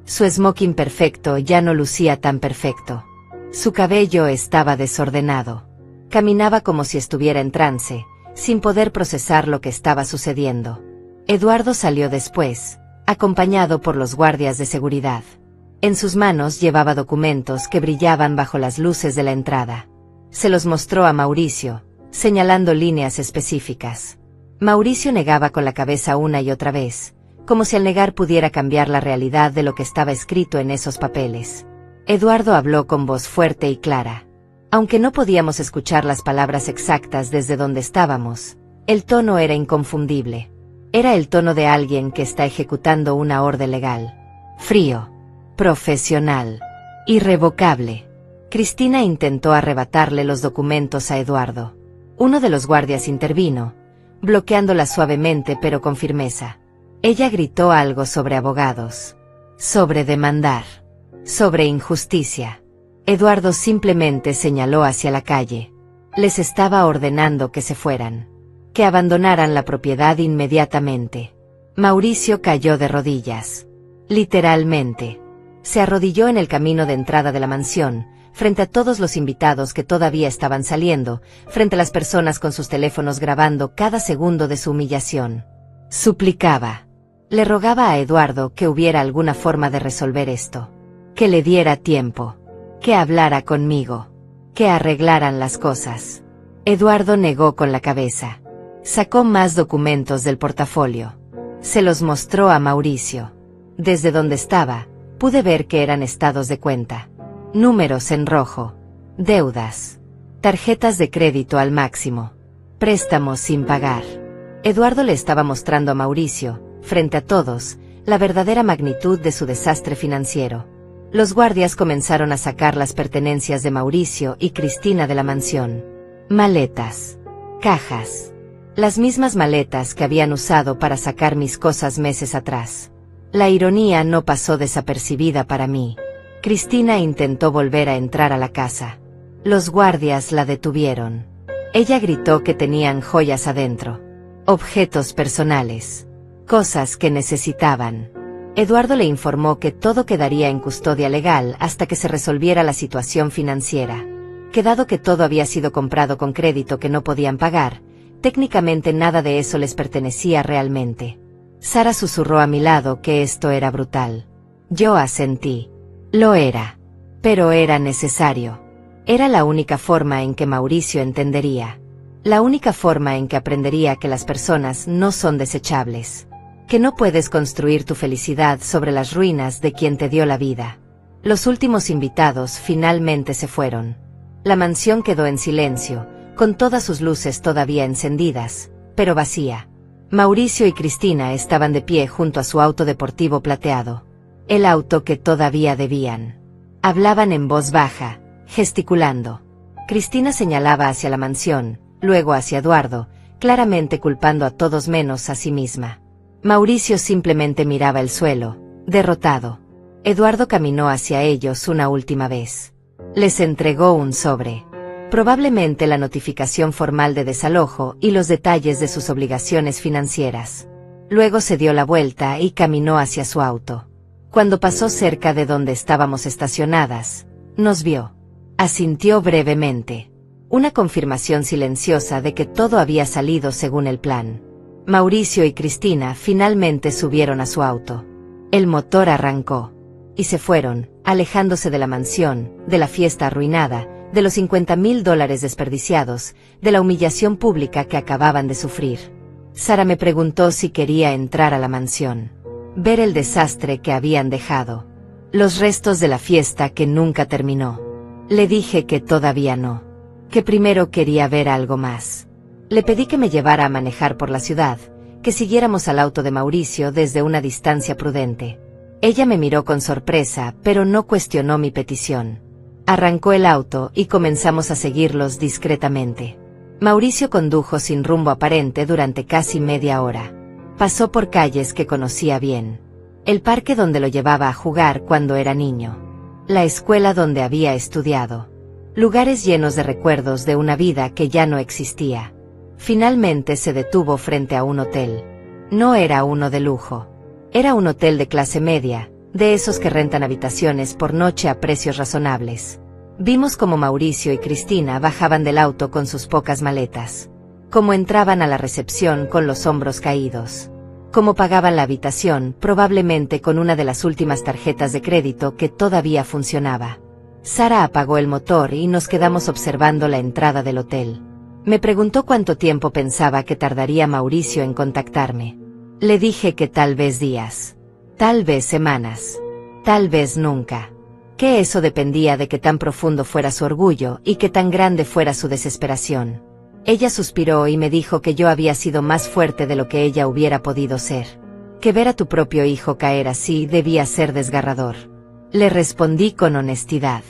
Su smoking perfecto ya no lucía tan perfecto. Su cabello estaba desordenado. Caminaba como si estuviera en trance, sin poder procesar lo que estaba sucediendo. Eduardo salió después, acompañado por los guardias de seguridad. En sus manos llevaba documentos que brillaban bajo las luces de la entrada. Se los mostró a Mauricio, señalando líneas específicas. Mauricio negaba con la cabeza una y otra vez, como si al negar pudiera cambiar la realidad de lo que estaba escrito en esos papeles. Eduardo habló con voz fuerte y clara. Aunque no podíamos escuchar las palabras exactas desde donde estábamos, el tono era inconfundible. Era el tono de alguien que está ejecutando una orden legal. Frío. Profesional. Irrevocable. Cristina intentó arrebatarle los documentos a Eduardo. Uno de los guardias intervino, bloqueándola suavemente pero con firmeza. Ella gritó algo sobre abogados, sobre demandar, sobre injusticia. Eduardo simplemente señaló hacia la calle. Les estaba ordenando que se fueran, que abandonaran la propiedad inmediatamente. Mauricio cayó de rodillas. Literalmente. Se arrodilló en el camino de entrada de la mansión, frente a todos los invitados que todavía estaban saliendo, frente a las personas con sus teléfonos grabando cada segundo de su humillación. Suplicaba. Le rogaba a Eduardo que hubiera alguna forma de resolver esto. Que le diera tiempo. Que hablara conmigo. Que arreglaran las cosas. Eduardo negó con la cabeza. Sacó más documentos del portafolio. Se los mostró a Mauricio. Desde donde estaba, pude ver que eran estados de cuenta. Números en rojo. Deudas. Tarjetas de crédito al máximo. Préstamos sin pagar. Eduardo le estaba mostrando a Mauricio, frente a todos, la verdadera magnitud de su desastre financiero. Los guardias comenzaron a sacar las pertenencias de Mauricio y Cristina de la mansión. Maletas. Cajas. Las mismas maletas que habían usado para sacar mis cosas meses atrás. La ironía no pasó desapercibida para mí. Cristina intentó volver a entrar a la casa. Los guardias la detuvieron. Ella gritó que tenían joyas adentro. Objetos personales. Cosas que necesitaban. Eduardo le informó que todo quedaría en custodia legal hasta que se resolviera la situación financiera. Que dado que todo había sido comprado con crédito que no podían pagar, técnicamente nada de eso les pertenecía realmente. Sara susurró a mi lado que esto era brutal. Yo asentí. Lo era. Pero era necesario. Era la única forma en que Mauricio entendería. La única forma en que aprendería que las personas no son desechables. Que no puedes construir tu felicidad sobre las ruinas de quien te dio la vida. Los últimos invitados finalmente se fueron. La mansión quedó en silencio, con todas sus luces todavía encendidas, pero vacía. Mauricio y Cristina estaban de pie junto a su auto deportivo plateado. El auto que todavía debían. Hablaban en voz baja, gesticulando. Cristina señalaba hacia la mansión, luego hacia Eduardo, claramente culpando a todos menos a sí misma. Mauricio simplemente miraba el suelo, derrotado. Eduardo caminó hacia ellos una última vez. Les entregó un sobre. Probablemente la notificación formal de desalojo y los detalles de sus obligaciones financieras. Luego se dio la vuelta y caminó hacia su auto. Cuando pasó cerca de donde estábamos estacionadas, nos vio. Asintió brevemente. Una confirmación silenciosa de que todo había salido según el plan. Mauricio y Cristina finalmente subieron a su auto. El motor arrancó. Y se fueron, alejándose de la mansión, de la fiesta arruinada, de los $50,000 desperdiciados, de la humillación pública que acababan de sufrir. Sara me preguntó si quería entrar a la mansión. Ver el desastre que habían dejado. Los restos de la fiesta que nunca terminó. Le dije que todavía no. Que primero quería ver algo más. Le pedí que me llevara a manejar por la ciudad, que siguiéramos al auto de Mauricio desde una distancia prudente. Ella me miró con sorpresa, pero no cuestionó mi petición. Arrancó el auto y comenzamos a seguirlos discretamente. Mauricio condujo sin rumbo aparente durante casi media hora. Pasó por calles que conocía bien. El parque donde lo llevaba a jugar cuando era niño. La escuela donde había estudiado. Lugares llenos de recuerdos de una vida que ya no existía. Finalmente se detuvo frente a un hotel. No era uno de lujo. Era un hotel de clase media, de esos que rentan habitaciones por noche a precios razonables. Vimos como Mauricio y Cristina bajaban del auto con sus pocas maletas. Cómo entraban a la recepción con los hombros caídos. Cómo pagaban la habitación, probablemente con una de las últimas tarjetas de crédito que todavía funcionaba. Sara apagó el motor y nos quedamos observando la entrada del hotel. Me preguntó cuánto tiempo pensaba que tardaría Mauricio en contactarme. Le dije que tal vez días. Tal vez semanas. Tal vez nunca. Que eso dependía de qué tan profundo fuera su orgullo y qué tan grande fuera su desesperación. Ella suspiró y me dijo que yo había sido más fuerte de lo que ella hubiera podido ser. Que ver a tu propio hijo caer así debía ser desgarrador. Le respondí con honestidad.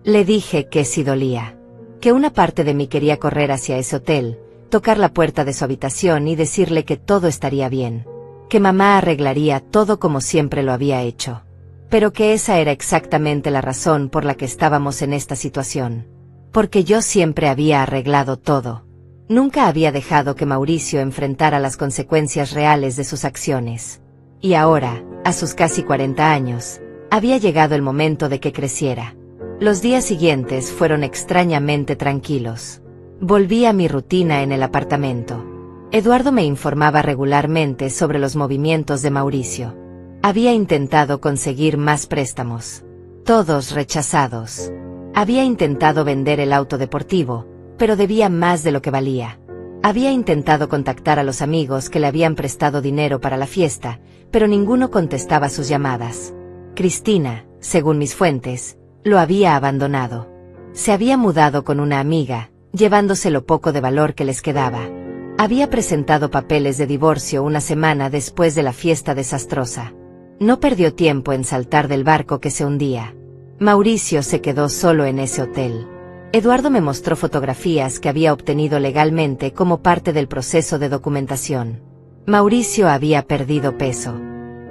Le dije que sí dolía. Que una parte de mí quería correr hacia ese hotel, tocar la puerta de su habitación y decirle que todo estaría bien. Que mamá arreglaría todo como siempre lo había hecho. Pero que esa era exactamente la razón por la que estábamos en esta situación. Porque yo siempre había arreglado todo. Nunca había dejado que Mauricio enfrentara las consecuencias reales de sus acciones. Y ahora, a sus casi 40 años, había llegado el momento de que creciera. Los días siguientes fueron extrañamente tranquilos. Volví a mi rutina en el apartamento. Eduardo me informaba regularmente sobre los movimientos de Mauricio. Había intentado conseguir más préstamos. Todos rechazados. Había intentado vender el auto deportivo, pero debía más de lo que valía. Había intentado contactar a los amigos que le habían prestado dinero para la fiesta, pero ninguno contestaba sus llamadas. Cristina, según mis fuentes, lo había abandonado. Se había mudado con una amiga, llevándose lo poco de valor que les quedaba. Había presentado papeles de divorcio una semana después de la fiesta desastrosa. No perdió tiempo en saltar del barco que se hundía. Mauricio se quedó solo en ese hotel. Eduardo me mostró fotografías que había obtenido legalmente como parte del proceso de documentación. Mauricio había perdido peso.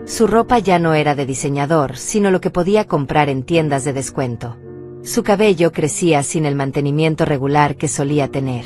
Su ropa ya no era de diseñador, sino lo que podía comprar en tiendas de descuento. Su cabello crecía sin el mantenimiento regular que solía tener.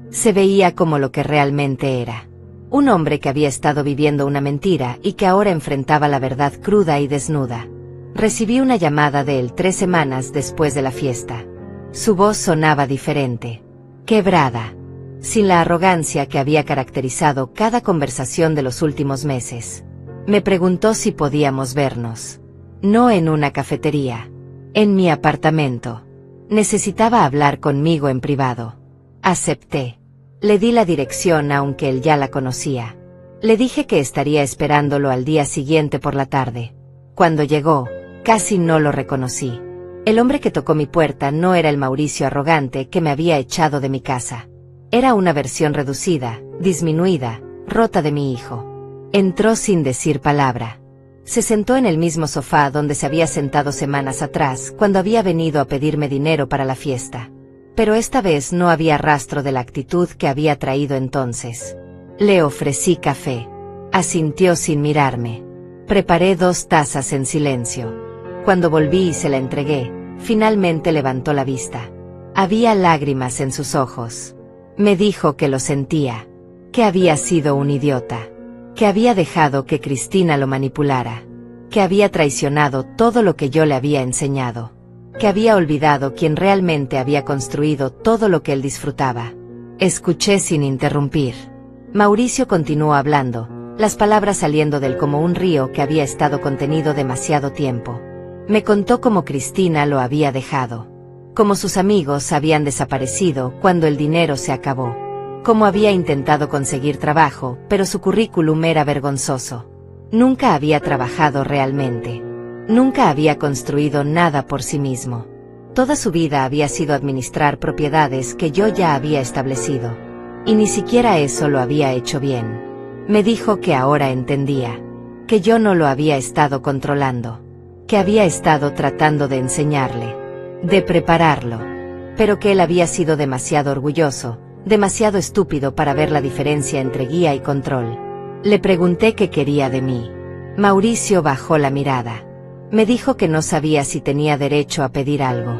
Se veía como lo que realmente era. Un hombre que había estado viviendo una mentira y que ahora enfrentaba la verdad cruda y desnuda. Recibí una llamada de él 3 semanas después de la fiesta. Su voz sonaba diferente. Quebrada. Sin la arrogancia que había caracterizado cada conversación de los últimos meses. Me preguntó si podíamos vernos. No en una cafetería. En mi apartamento. Necesitaba hablar conmigo en privado. Acepté. Le di la dirección aunque él ya la conocía. Le dije que estaría esperándolo al día siguiente por la tarde. Cuando llegó, casi no lo reconocí. El hombre que tocó mi puerta no era el Mauricio arrogante que me había echado de mi casa. Era una versión reducida, disminuida, rota de mi hijo. Entró sin decir palabra. Se sentó en el mismo sofá donde se había sentado semanas atrás cuando había venido a pedirme dinero para la fiesta. Pero esta vez no había rastro de la actitud que había traído entonces. Le ofrecí café. Asintió sin mirarme. Preparé 2 tazas en silencio. Cuando volví y se la entregué, finalmente levantó la vista. Había lágrimas en sus ojos. Me dijo que lo sentía. Que había sido un idiota. Que había dejado que Cristina lo manipulara. Que había traicionado todo lo que yo le había enseñado. Que había olvidado quién realmente había construido todo lo que él disfrutaba. Escuché sin interrumpir. Mauricio continuó hablando, las palabras saliendo de él como un río que había estado contenido demasiado tiempo. Me contó cómo Cristina lo había dejado. Cómo sus amigos habían desaparecido cuando el dinero se acabó. Cómo había intentado conseguir trabajo, pero su currículum era vergonzoso. Nunca había trabajado realmente. Nunca había construido nada por sí mismo. Toda su vida había sido administrar propiedades que yo ya había establecido. Y ni siquiera eso lo había hecho bien. Me dijo que ahora entendía. Que yo no lo había estado controlando. Que había estado tratando de enseñarle. De prepararlo. Pero que él había sido demasiado orgulloso. Demasiado estúpido para ver la diferencia entre guía y control. Le pregunté qué quería de mí. Mauricio bajó la mirada. Me dijo que no sabía si tenía derecho a pedir algo.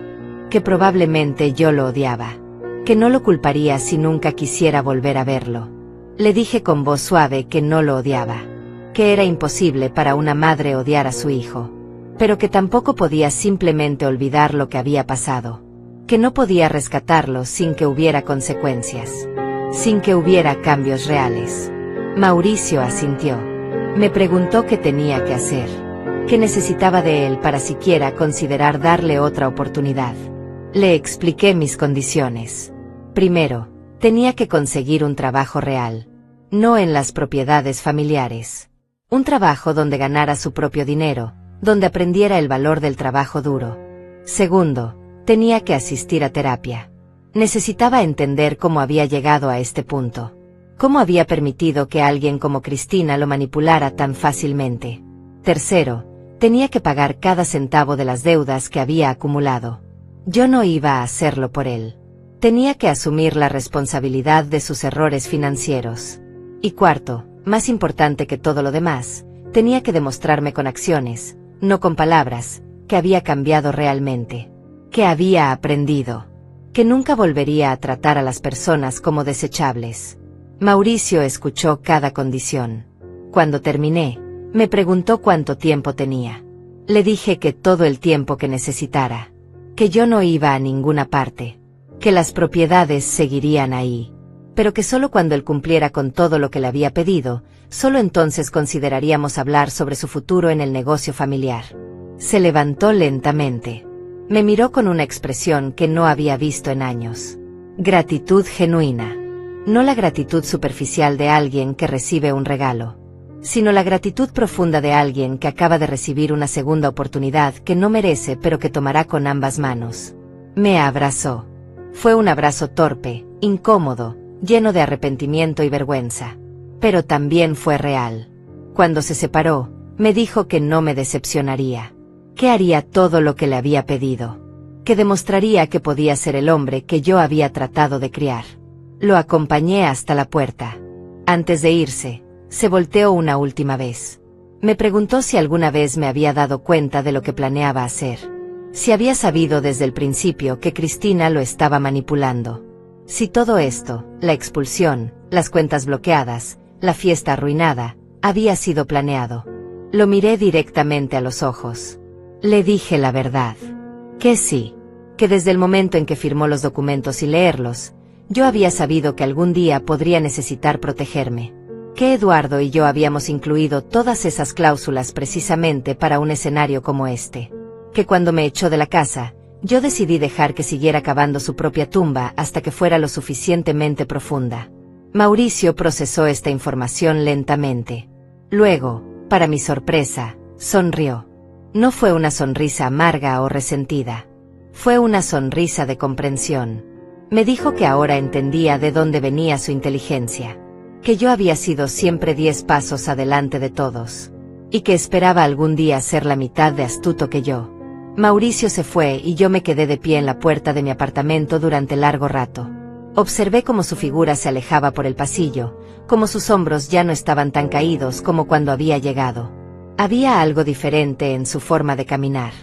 Que probablemente yo lo odiaba. Que no lo culparía si nunca quisiera volver a verlo. Le dije con voz suave que no lo odiaba. Que era imposible para una madre odiar a su hijo. Pero que tampoco podía simplemente olvidar lo que había pasado. Que no podía rescatarlo sin que hubiera consecuencias. Sin que hubiera cambios reales. Mauricio asintió. Me preguntó qué tenía que hacer. Qué necesitaba de él para siquiera considerar darle otra oportunidad. Le expliqué mis condiciones. Primero, tenía que conseguir un trabajo real. No en las propiedades familiares. Un trabajo donde ganara su propio dinero, donde aprendiera el valor del trabajo duro. Segundo, tenía que asistir a terapia. Necesitaba entender cómo había llegado a este punto. Cómo había permitido que alguien como Cristina lo manipulara tan fácilmente. Tercero, Tenía que pagar cada centavo de las deudas que había acumulado. Yo no iba a hacerlo por él. Tenía que asumir la responsabilidad de sus errores financieros. Y cuarto, más importante que todo lo demás, tenía que demostrarme con acciones, no con palabras, que había cambiado realmente. Que había aprendido. Que nunca volvería a tratar a las personas como desechables. Mauricio escuchó cada condición. Cuando terminé, me preguntó cuánto tiempo tenía. Le dije que todo el tiempo que necesitara. Que yo no iba a ninguna parte. Que las propiedades seguirían ahí. Pero que solo cuando él cumpliera con todo lo que le había pedido, solo entonces consideraríamos hablar sobre su futuro en el negocio familiar. Se levantó lentamente. Me miró con una expresión que no había visto en años. Gratitud genuina. No la gratitud superficial de alguien que recibe un regalo, sino la gratitud profunda de alguien que acaba de recibir una segunda oportunidad que no merece pero que tomará con ambas manos. Me abrazó. Fue un abrazo torpe, incómodo, lleno de arrepentimiento y vergüenza. Pero también fue real. Cuando se separó, me dijo que no me decepcionaría. Que haría todo lo que le había pedido. Que demostraría que podía ser el hombre que yo había tratado de criar. Lo acompañé hasta la puerta. Antes de irse, se volteó una última vez. Me preguntó si alguna vez me había dado cuenta de lo que planeaba hacer. Si había sabido desde el principio que Cristina lo estaba manipulando. Si todo esto, la expulsión, las cuentas bloqueadas, la fiesta arruinada, había sido planeado. Lo miré directamente a los ojos. Le dije la verdad. Que sí. Que desde el momento en que firmó los documentos y leerlos, yo había sabido que algún día podría necesitar protegerme. Que Eduardo y yo habíamos incluido todas esas cláusulas precisamente para un escenario como este. Que cuando me echó de la casa, yo decidí dejar que siguiera cavando su propia tumba hasta que fuera lo suficientemente profunda. Mauricio procesó esta información lentamente. Luego, para mi sorpresa, sonrió. No fue una sonrisa amarga o resentida. Fue una sonrisa de comprensión. Me dijo que ahora entendía de dónde venía su inteligencia. Que yo había sido siempre 10 pasos adelante de todos. Y que esperaba algún día ser la mitad de astuto que yo. Mauricio se fue y yo me quedé de pie en la puerta de mi apartamento durante largo rato. Observé cómo su figura se alejaba por el pasillo, cómo sus hombros ya no estaban tan caídos como cuando había llegado. Había algo diferente en su forma de caminar.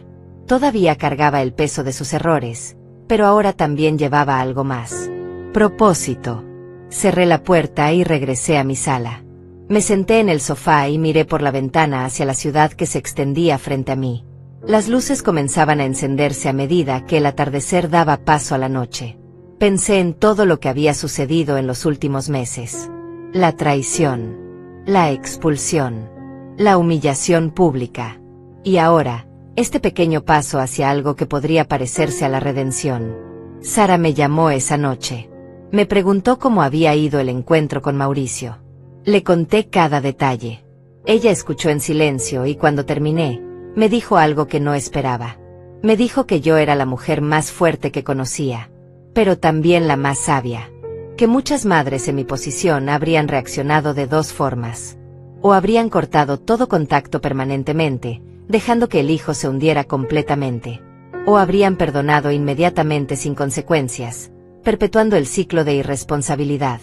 Todavía cargaba el peso de sus errores, pero ahora también llevaba algo más. Propósito. Cerré la puerta y regresé a mi sala. Me senté en el sofá y miré por la ventana hacia la ciudad que se extendía frente a mí. Las luces comenzaban a encenderse a medida que el atardecer daba paso a la noche. Pensé en todo lo que había sucedido en los últimos meses. La traición. La expulsión. La humillación pública. Y ahora, este pequeño paso hacia algo que podría parecerse a la redención. Sara me llamó esa noche. Me preguntó cómo había ido el encuentro con Mauricio. Le conté cada detalle. Ella escuchó en silencio y cuando terminé, me dijo algo que no esperaba. Me dijo que yo era la mujer más fuerte que conocía, pero también la más sabia. Que muchas madres en mi posición habrían reaccionado de dos formas. O habrían cortado todo contacto permanentemente, dejando que el hijo se hundiera completamente. O habrían perdonado inmediatamente sin consecuencias, perpetuando el ciclo de irresponsabilidad.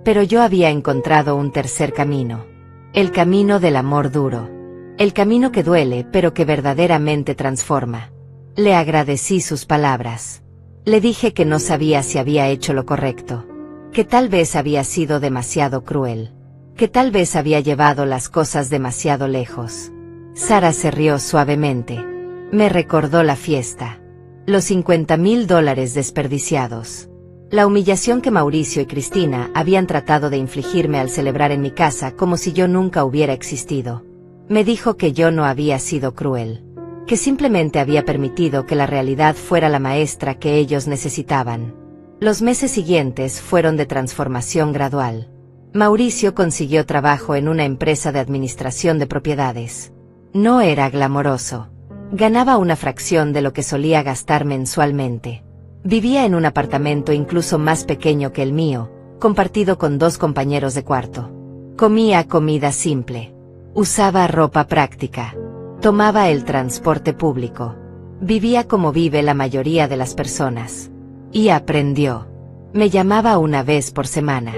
Pero yo había encontrado un tercer camino. El camino del amor duro. El camino que duele pero que verdaderamente transforma. Le agradecí sus palabras. Le dije que no sabía si había hecho lo correcto. Que tal vez había sido demasiado cruel. Que tal vez había llevado las cosas demasiado lejos. Sara se rió suavemente. Me recordó la fiesta. Los $50,000 desperdiciados. La humillación que Mauricio y Cristina habían tratado de infligirme al celebrar en mi casa como si yo nunca hubiera existido. Me dijo que yo no había sido cruel. Que simplemente había permitido que la realidad fuera la maestra que ellos necesitaban. Los meses siguientes fueron de transformación gradual. Mauricio consiguió trabajo en una empresa de administración de propiedades. No era glamoroso. Ganaba una fracción de lo que solía gastar mensualmente. Vivía en un apartamento incluso más pequeño que el mío, compartido con 2 compañeros de cuarto. Comía comida simple. Usaba ropa práctica. Tomaba el transporte público. Vivía como vive la mayoría de las personas. Y aprendió. Me llamaba una vez por semana.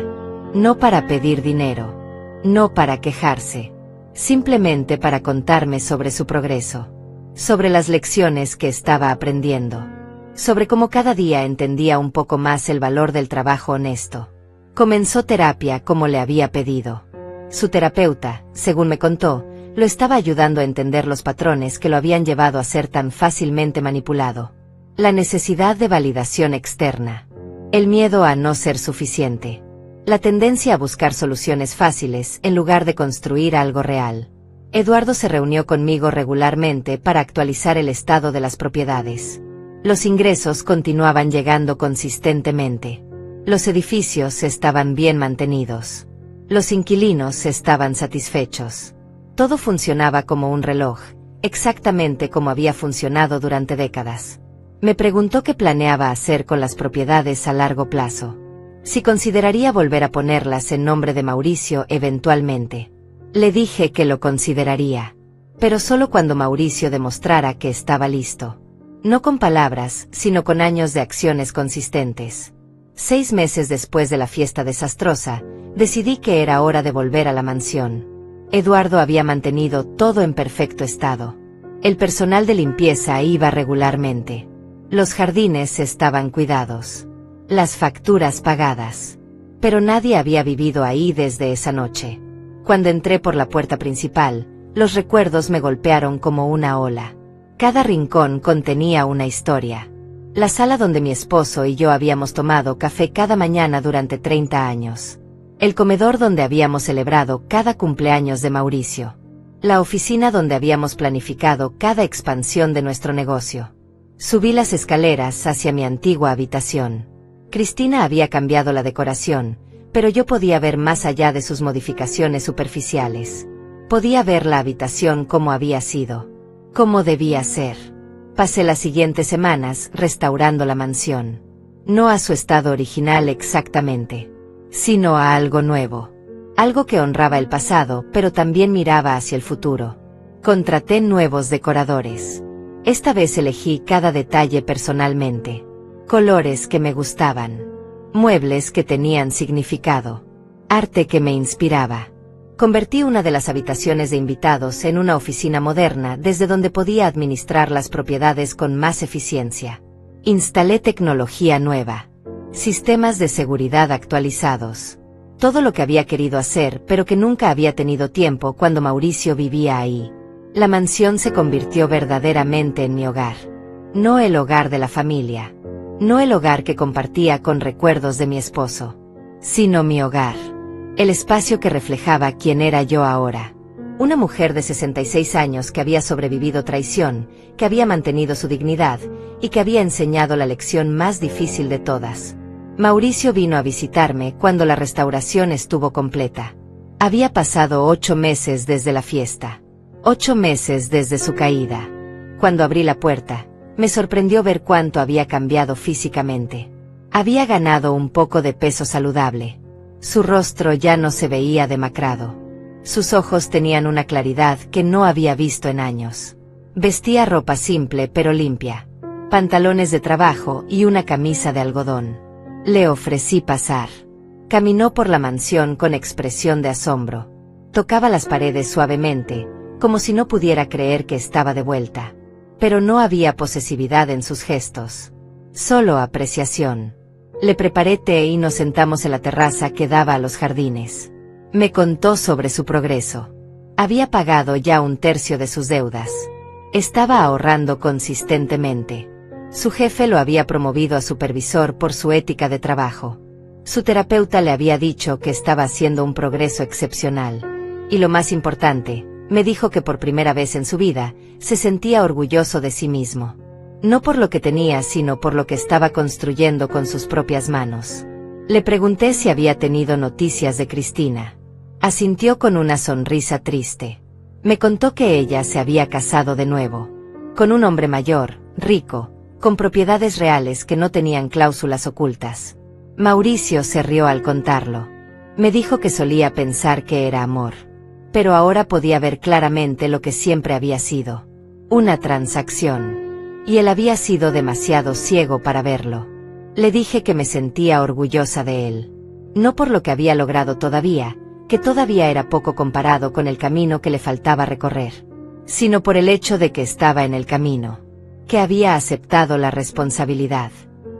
No para pedir dinero. No para quejarse. Simplemente para contarme sobre su progreso. Sobre las lecciones que estaba aprendiendo. Sobre cómo cada día entendía un poco más el valor del trabajo honesto. Comenzó terapia como le había pedido. Su terapeuta, según me contó, lo estaba ayudando a entender los patrones que lo habían llevado a ser tan fácilmente manipulado. La necesidad de validación externa. El miedo a no ser suficiente. La tendencia a buscar soluciones fáciles en lugar de construir algo real. Eduardo se reunió conmigo regularmente para actualizar el estado de las propiedades. Los ingresos continuaban llegando consistentemente. Los edificios estaban bien mantenidos. Los inquilinos estaban satisfechos. Todo funcionaba como un reloj, exactamente como había funcionado durante décadas. Me preguntó qué planeaba hacer con las propiedades a largo plazo. Si consideraría volver a ponerlas en nombre de Mauricio eventualmente. Le dije que lo consideraría. Pero solo cuando Mauricio demostrara que estaba listo. No con palabras, sino con años de acciones consistentes. 6 meses después de la fiesta desastrosa, decidí que era hora de volver a la mansión. Eduardo había mantenido todo en perfecto estado. El personal de limpieza iba regularmente. Los jardines estaban cuidados. Las facturas pagadas. Pero nadie había vivido ahí desde esa noche. Cuando entré por la puerta principal, los recuerdos me golpearon como una ola. Cada rincón contenía una historia. La sala donde mi esposo y yo habíamos tomado café cada mañana durante 30 años. El comedor donde habíamos celebrado cada cumpleaños de Mauricio. La oficina donde habíamos planificado cada expansión de nuestro negocio. Subí las escaleras hacia mi antigua habitación. Cristina había cambiado la decoración, pero yo podía ver más allá de sus modificaciones superficiales. Podía ver la habitación como había sido. Como debía ser. Pasé las siguientes semanas restaurando la mansión. No a su estado original exactamente, sino a algo nuevo. Algo que honraba el pasado, pero también miraba hacia el futuro. Contraté nuevos decoradores. Esta vez elegí cada detalle personalmente. Colores que me gustaban. Muebles que tenían significado. Arte que me inspiraba. Convertí una de las habitaciones de invitados en una oficina moderna desde donde podía administrar las propiedades con más eficiencia. Instalé tecnología nueva. Sistemas de seguridad actualizados. Todo lo que había querido hacer pero que nunca había tenido tiempo cuando Mauricio vivía ahí. La mansión se convirtió verdaderamente en mi hogar. No el hogar de la familia. No el hogar que compartía con recuerdos de mi esposo. Sino mi hogar. El espacio que reflejaba quién era yo ahora. Una mujer de 66 años que había sobrevivido traición, que había mantenido su dignidad, y que había enseñado la lección más difícil de todas. Mauricio vino a visitarme cuando la restauración estuvo completa. Había pasado 8 meses desde la fiesta. 8 meses desde su caída. Cuando abrí la puerta, me sorprendió ver cuánto había cambiado físicamente. Había ganado un poco de peso saludable. Su rostro ya no se veía demacrado. Sus ojos tenían una claridad que no había visto en años. Vestía ropa simple pero limpia. Pantalones de trabajo y una camisa de algodón. Le ofrecí pasar. Caminó por la mansión con expresión de asombro. Tocaba las paredes suavemente, como si no pudiera creer que estaba de vuelta. Pero no había posesividad en sus gestos. Solo apreciación. Le preparé té y nos sentamos en la terraza que daba a los jardines. Me contó sobre su progreso. Había pagado ya 1/3 de sus deudas. Estaba ahorrando consistentemente. Su jefe lo había promovido a supervisor por su ética de trabajo. Su terapeuta le había dicho que estaba haciendo un progreso excepcional. Y lo más importante, me dijo que por primera vez en su vida, se sentía orgulloso de sí mismo. No por lo que tenía, sino por lo que estaba construyendo con sus propias manos. Le pregunté si había tenido noticias de Cristina. Asintió con una sonrisa triste. Me contó que ella se había casado de nuevo. Con un hombre mayor, rico, con propiedades reales que no tenían cláusulas ocultas. Mauricio se rió al contarlo. Me dijo que solía pensar que era amor. pero ahora podía ver claramente lo que siempre había sido. Una transacción. Y él había sido demasiado ciego para verlo. Le dije que me sentía orgullosa de él. No por lo que había logrado todavía, que todavía era poco comparado con el camino que le faltaba recorrer, sino por el hecho de que estaba en el camino, que había aceptado la responsabilidad,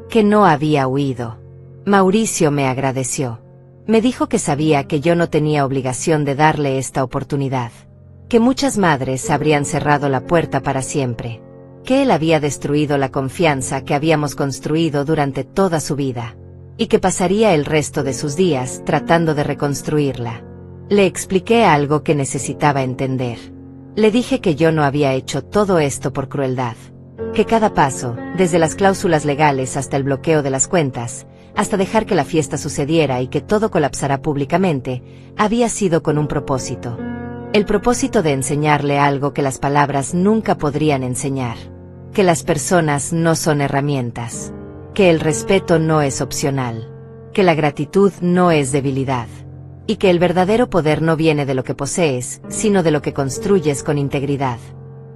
que no había huido. Mauricio me agradeció. Me dijo que sabía que yo no tenía obligación de darle esta oportunidad, que muchas madres habrían cerrado la puerta para siempre, que él había destruido la confianza que habíamos construido durante toda su vida, y que pasaría el resto de sus días tratando de reconstruirla. Le expliqué algo que necesitaba entender. Le dije que yo no había hecho todo esto por crueldad, que cada paso, desde las cláusulas legales hasta el bloqueo de las cuentas, hasta dejar que la fiesta sucediera y que todo colapsara públicamente, había sido con un propósito. El propósito de enseñarle algo que las palabras nunca podrían enseñar, que las personas no son herramientas, que el respeto no es opcional, que la gratitud no es debilidad, y que el verdadero poder no viene de lo que posees, sino de lo que construyes con integridad.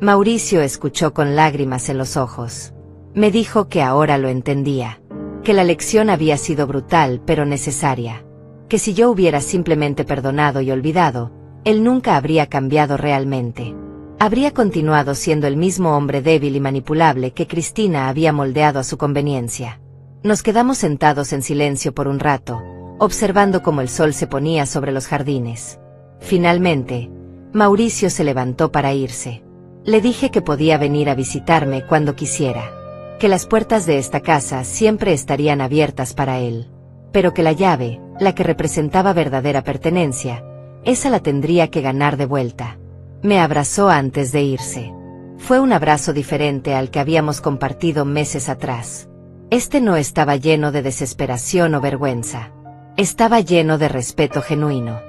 Mauricio escuchó con lágrimas en los ojos. Me dijo que ahora lo entendía, que la lección había sido brutal pero necesaria, que si yo hubiera simplemente perdonado y olvidado, él nunca habría cambiado realmente. Habría continuado siendo el mismo hombre débil y manipulable que Cristina había moldeado a su conveniencia. Nos quedamos sentados en silencio por un rato, observando cómo el sol se ponía sobre los jardines. Finalmente, Mauricio se levantó para irse. Le dije que podía venir a visitarme cuando quisiera, que las puertas de esta casa siempre estarían abiertas para él, pero que la llave, la que representaba verdadera pertenencia, esa la tendría que ganar de vuelta. Me abrazó antes de irse. Fue un abrazo diferente al que habíamos compartido meses atrás. Este no estaba lleno de desesperación o vergüenza. Estaba lleno de respeto genuino,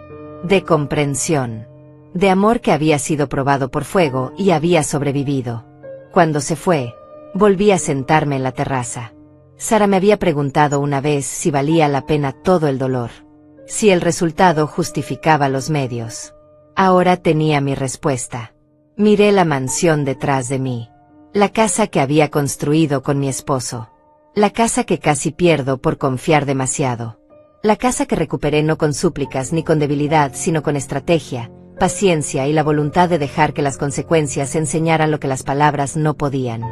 de comprensión, de amor que había sido probado por fuego y había sobrevivido. Cuando se fue, volví a sentarme en la terraza. Sara me había preguntado una vez si valía la pena todo el dolor, si el resultado justificaba los medios. Ahora tenía mi respuesta. Miré la mansión detrás de mí, la casa que había construido con mi esposo, la casa que casi pierdo por confiar demasiado, la casa que recuperé no con súplicas ni con debilidad sino con estrategia, paciencia y la voluntad de dejar que las consecuencias enseñaran lo que las palabras no podían.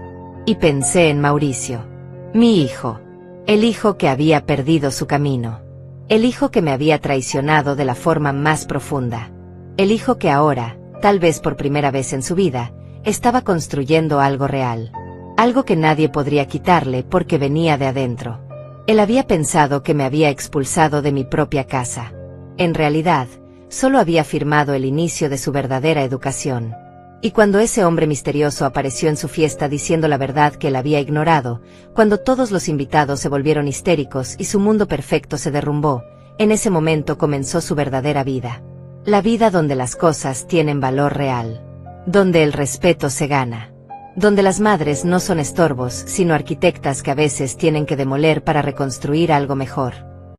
Y pensé en Mauricio, mi hijo, el hijo que había perdido su camino, el hijo que me había traicionado de la forma más profunda, el hijo que ahora, tal vez por primera vez en su vida, estaba construyendo algo real, algo que nadie podría quitarle porque venía de adentro. Él había pensado que me había expulsado de mi propia casa. En realidad, solo había firmado el inicio de su verdadera educación. Y cuando ese hombre misterioso apareció en su fiesta diciendo la verdad que él había ignorado, cuando todos los invitados se volvieron histéricos y su mundo perfecto se derrumbó, en ese momento comenzó su verdadera vida. La vida donde las cosas tienen valor real, donde el respeto se gana, donde las madres no son estorbos sino arquitectas que a veces tienen que demoler para reconstruir algo mejor.